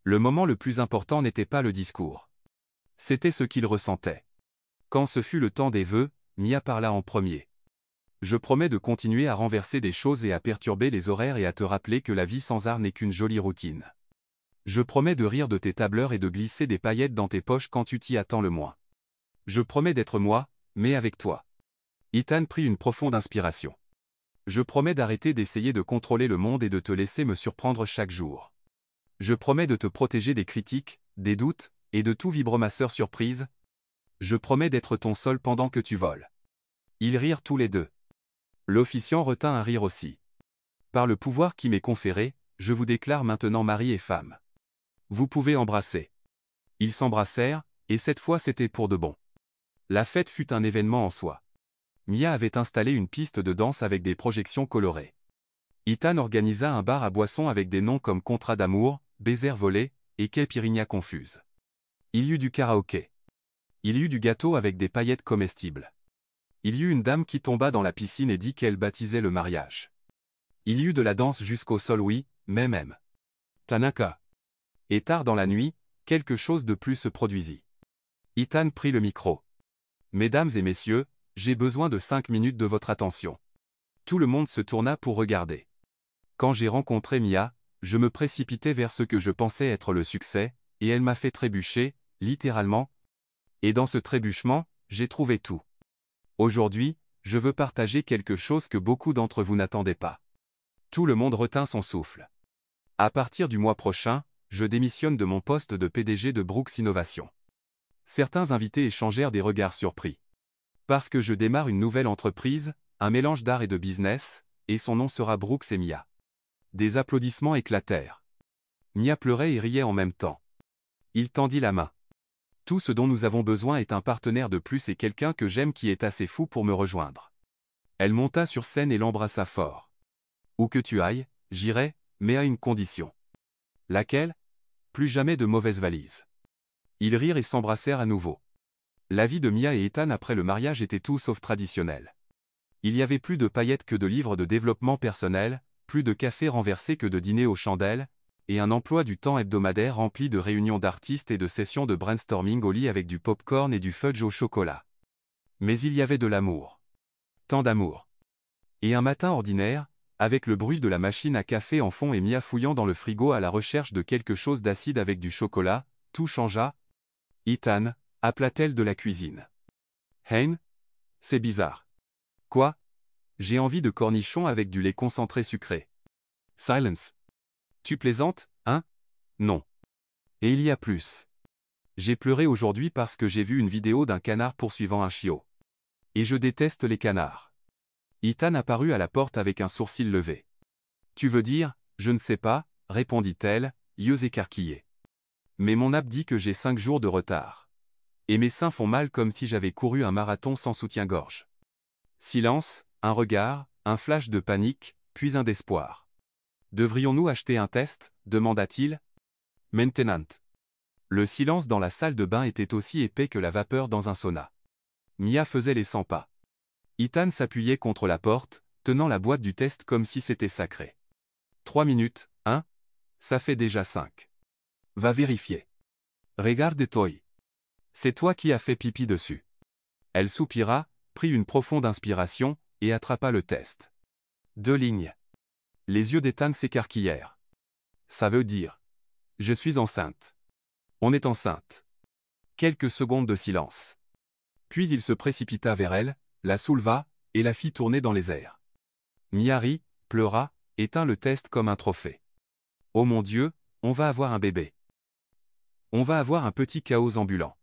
Speaker 1: Le moment le plus important n'était pas le discours. C'était ce qu'il ressentait. Quand ce fut le temps des vœux, Mia parla en premier. Je promets de continuer à renverser des choses et à perturber les horaires et à te rappeler que la vie sans art n'est qu'une jolie routine. Je promets de rire de tes tableurs et de glisser des paillettes dans tes poches quand tu t'y attends le moins. Je promets d'être moi, mais avec toi. Ethan prit une profonde inspiration. Je promets d'arrêter d'essayer de contrôler le monde et de te laisser me surprendre chaque jour. Je promets de te protéger des critiques, des doutes, et de tout vibromasseur surprise. Je promets d'être ton sol pendant que tu voles. Ils rirent tous les deux. L'officiant retint un rire aussi. Par le pouvoir qui m'est conféré, je vous déclare maintenant mari et femme. Vous pouvez embrasser. Ils s'embrassèrent, et cette fois c'était pour de bon. La fête fut un événement en soi. Mia avait installé une piste de danse avec des projections colorées. Ethan organisa un bar à boissons avec des noms comme Contrat d'amour, Baiser volé, et Caipirinha confuse. Il y eut du karaoké. Il y eut du gâteau avec des paillettes comestibles. Il y eut une dame qui tomba dans la piscine et dit qu'elle baptisait le mariage. Il y eut de la danse jusqu'au sol, oui, même. Tanaka. Et tard dans la nuit, quelque chose de plus se produisit. Ethan prit le micro. Mesdames et messieurs, j'ai besoin de 5 minutes de votre attention. Tout le monde se tourna pour regarder. Quand j'ai rencontré Mia, Je me précipitais vers ce que je pensais être le succès, et elle m'a fait trébucher, littéralement. Et dans ce trébuchement, j'ai trouvé tout. Aujourd'hui, je veux partager quelque chose que beaucoup d'entre vous n'attendaient pas. Tout le monde retint son souffle. À partir du mois prochain, je démissionne de mon poste de PDG de Brooks Innovation. Certains invités échangèrent des regards surpris. Parce que je démarre une nouvelle entreprise, un mélange d'art et de business, et son nom sera Brooks & Mia. Des applaudissements éclatèrent. Mia pleurait et riait en même temps. Il tendit la main. Tout ce dont nous avons besoin est un partenaire de plus et quelqu'un que j'aime qui est assez fou pour me rejoindre. Elle monta sur scène et l'embrassa fort. Où que tu ailles, j'irai, mais à une condition. Laquelle? Plus jamais de mauvaises valises. Ils rirent et s'embrassèrent à nouveau. La vie de Mia et Ethan après le mariage était tout sauf traditionnelle. Il y avait plus de paillettes que de livres de développement personnel, plus de café renversé que de dîner aux chandelles, et un emploi du temps hebdomadaire rempli de réunions d'artistes et de sessions de brainstorming au lit avec du pop-corn et du fudge au chocolat. Mais il y avait de l'amour. Tant d'amour. Et un matin ordinaire, avec le bruit de la machine à café en fond et Mia fouillant dans le frigo à la recherche de quelque chose d'acide avec du chocolat, tout changea. Ethan, appela-t-elle de la cuisine. Hein? C'est bizarre. Quoi? J'ai envie de cornichons avec du lait concentré sucré. Silence. Tu plaisantes, hein? Non. Et il y a plus. J'ai pleuré aujourd'hui parce que j'ai vu une vidéo d'un canard poursuivant un chiot. Et je déteste les canards. Ethan apparut à la porte avec un sourcil levé. Tu veux dire, je ne sais pas, répondit-elle, yeux écarquillés. Mais mon app dit que j'ai 5 jours de retard. Et mes seins font mal comme si j'avais couru un marathon sans soutien-gorge. Silence, un regard, un flash de panique, puis un d'espoir. Devrions-nous acheter un test? Demanda-t-il. Maintenant. Le silence dans la salle de bain était aussi épais que la vapeur dans un sauna. Mia faisait les 100 pas. Ethan s'appuyait contre la porte, tenant la boîte du test comme si c'était sacré. 3 minutes, hein? Ça fait déjà 5. Va vérifier. Regarde toi. C'est toi qui as fait pipi dessus. Elle soupira, prit une profonde inspiration, et attrapa le test. 2 lignes. Les yeux d'Ethan s'écarquillèrent. Ça veut dire. Je suis enceinte. On est enceinte. Quelques secondes de silence. Puis il se précipita vers elle, la souleva, et la fit tourner dans les airs. Mia rit, pleura, et tint le test comme un trophée. Oh mon Dieu, on va avoir un bébé. On va avoir un petit chaos ambulant.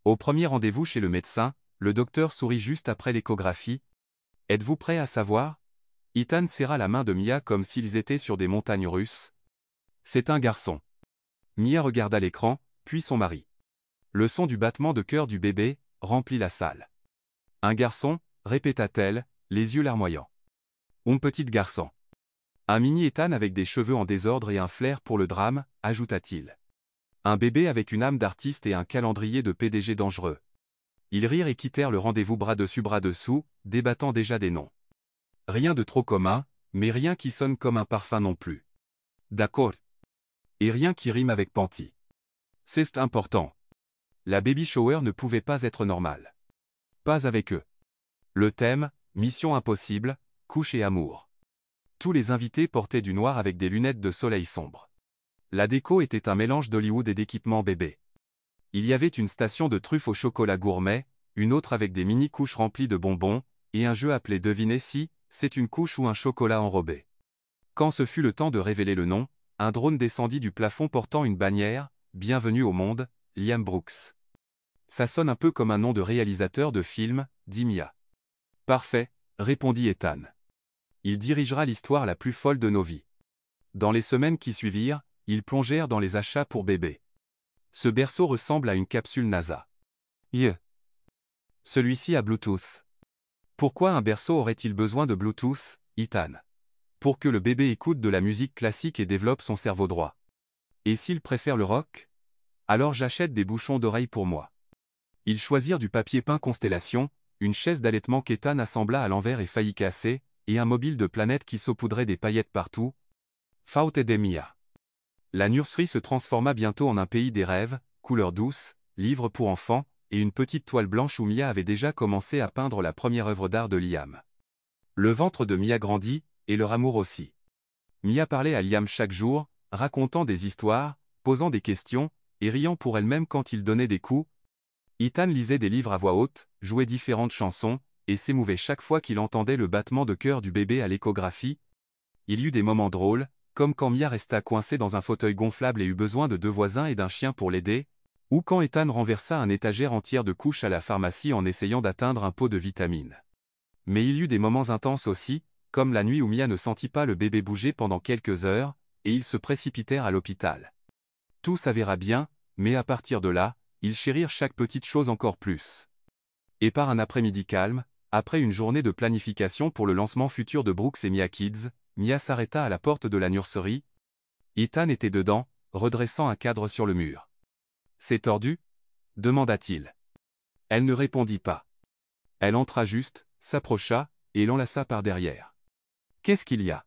Speaker 1: Au premier rendez-vous chez le médecin, le docteur sourit juste après l'échographie. Êtes-vous prêt à savoir? Ethan serra la main de Mia comme s'ils étaient sur des montagnes russes. C'est un garçon. Mia regarda l'écran, puis son mari. Le son du battement de cœur du bébé remplit la salle. Un garçon, répéta-t-elle, les yeux larmoyants. Un petit garçon. Un mini Ethan avec des cheveux en désordre et un flair pour le drame, ajouta-t-il. Un bébé avec une âme d'artiste et un calendrier de PDG dangereux. Ils rirent et quittèrent le rendez-vous bras dessus bras dessous, débattant déjà des noms. Rien de trop commun, mais rien qui sonne comme un parfum non plus. D'accord. Et rien qui rime avec panty. C'est important. La baby shower ne pouvait pas être normale. Pas avec eux. Le thème, mission impossible, couche et amour. Tous les invités portaient du noir avec des lunettes de soleil sombre. La déco était un mélange d'Hollywood et d'équipements bébés. Il y avait une station de truffes au chocolat gourmet, une autre avec des mini-couches remplies de bonbons, et un jeu appelé Devinez si, c'est une couche ou un chocolat enrobé. Quand ce fut le temps de révéler le nom, un drone descendit du plafond portant une bannière, Bienvenue au monde, Liam Brooks. Ça sonne un peu comme un nom de réalisateur de film, dit Mia. Parfait, répondit Ethan. Il dirigera l'histoire la plus folle de nos vies. Dans les semaines qui suivirent, ils plongèrent dans les achats pour bébé. Ce berceau ressemble à une capsule NASA. Celui-ci a Bluetooth. Pourquoi un berceau aurait-il besoin de Bluetooth, Ethan? Pour que le bébé écoute de la musique classique et développe son cerveau droit. Et s'il préfère le rock? Alors j'achète des bouchons d'oreilles pour moi. Ils choisirent du papier peint Constellation, une chaise d'allaitement qu'Ethan assembla à l'envers et faillit casser, et un mobile de planète qui saupoudrait des paillettes partout. Faute de Mia. La nurserie se transforma bientôt en un pays des rêves, couleurs douces, livres pour enfants, et une petite toile blanche où Mia avait déjà commencé à peindre la première œuvre d'art de Liam. Le ventre de Mia grandit, et leur amour aussi. Mia parlait à Liam chaque jour, racontant des histoires, posant des questions, et riant pour elle-même quand il donnait des coups. Ethan lisait des livres à voix haute, jouait différentes chansons, et s'émouvait chaque fois qu'il entendait le battement de cœur du bébé à l'échographie. Il y eut des moments drôles, comme quand Mia resta coincée dans un fauteuil gonflable et eut besoin de 2 voisins et d'un chien pour l'aider, ou quand Ethan renversa une étagère entière de couches à la pharmacie en essayant d'atteindre un pot de vitamines. Mais il y eut des moments intenses aussi, comme la nuit où Mia ne sentit pas le bébé bouger pendant quelques heures, et ils se précipitèrent à l'hôpital. Tout s'avéra bien, mais à partir de là, ils chérirent chaque petite chose encore plus. Et par un après-midi calme, après une journée de planification pour le lancement futur de Brooks et Mia Kids, Mia s'arrêta à la porte de la nurserie. Ethan était dedans, redressant un cadre sur le mur. « C'est tordu » demanda-t-il. Elle ne répondit pas. Elle entra juste, s'approcha, et l'enlaça par derrière. « Qu'est-ce qu'il y a »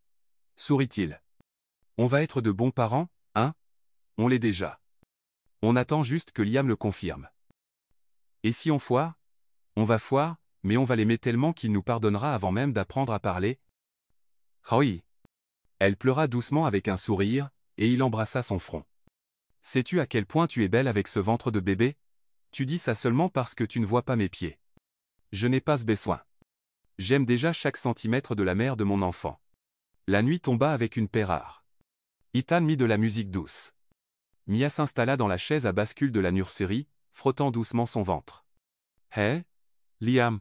Speaker 1: sourit-il. « On va être de bons parents, hein? On l'est déjà. On attend juste que Liam le confirme. Et si on foire? On va foire, mais on va l'aimer tellement qu'il nous pardonnera avant même d'apprendre à parler. » Oui. Elle pleura doucement avec un sourire, et il embrassa son front. « Sais-tu à quel point tu es belle avec ce ventre de bébé? Tu dis ça seulement parce que tu ne vois pas mes pieds. Je n'ai pas ce besoin. J'aime déjà chaque centimètre de la mère de mon enfant. » La nuit tomba avec une paix rare. Ethan mit de la musique douce. Mia s'installa dans la chaise à bascule de la nurserie, frottant doucement son ventre. « Hé, Liam »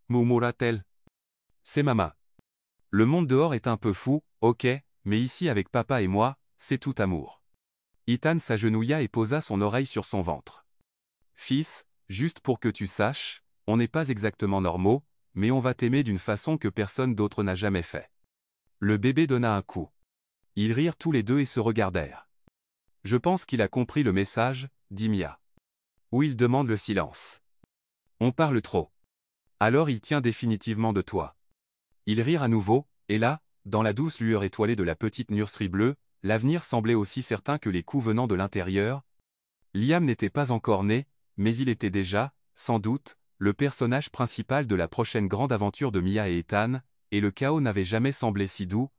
Speaker 1: murmura-t-elle. « C'est maman. Le monde dehors est un peu fou, ok, mais ici avec papa et moi, c'est tout amour. » Ethan s'agenouilla et posa son oreille sur son ventre. « Fils, juste pour que tu saches, on n'est pas exactement normaux, mais on va t'aimer d'une façon que personne d'autre n'a jamais fait. » Le bébé donna un coup. Ils rirent tous les deux et se regardèrent. « Je pense qu'il a compris le message, » dit Mia. « Ou il demande le silence. On parle trop. Alors il tient définitivement de toi. » Ils rirent à nouveau, et là, dans la douce lueur étoilée de la petite nurserie bleue, l'avenir semblait aussi certain que les coups venant de l'intérieur. Liam n'était pas encore né, mais il était déjà, sans doute, le personnage principal de la prochaine grande aventure de Mia et Ethan, et le chaos n'avait jamais semblé si doux,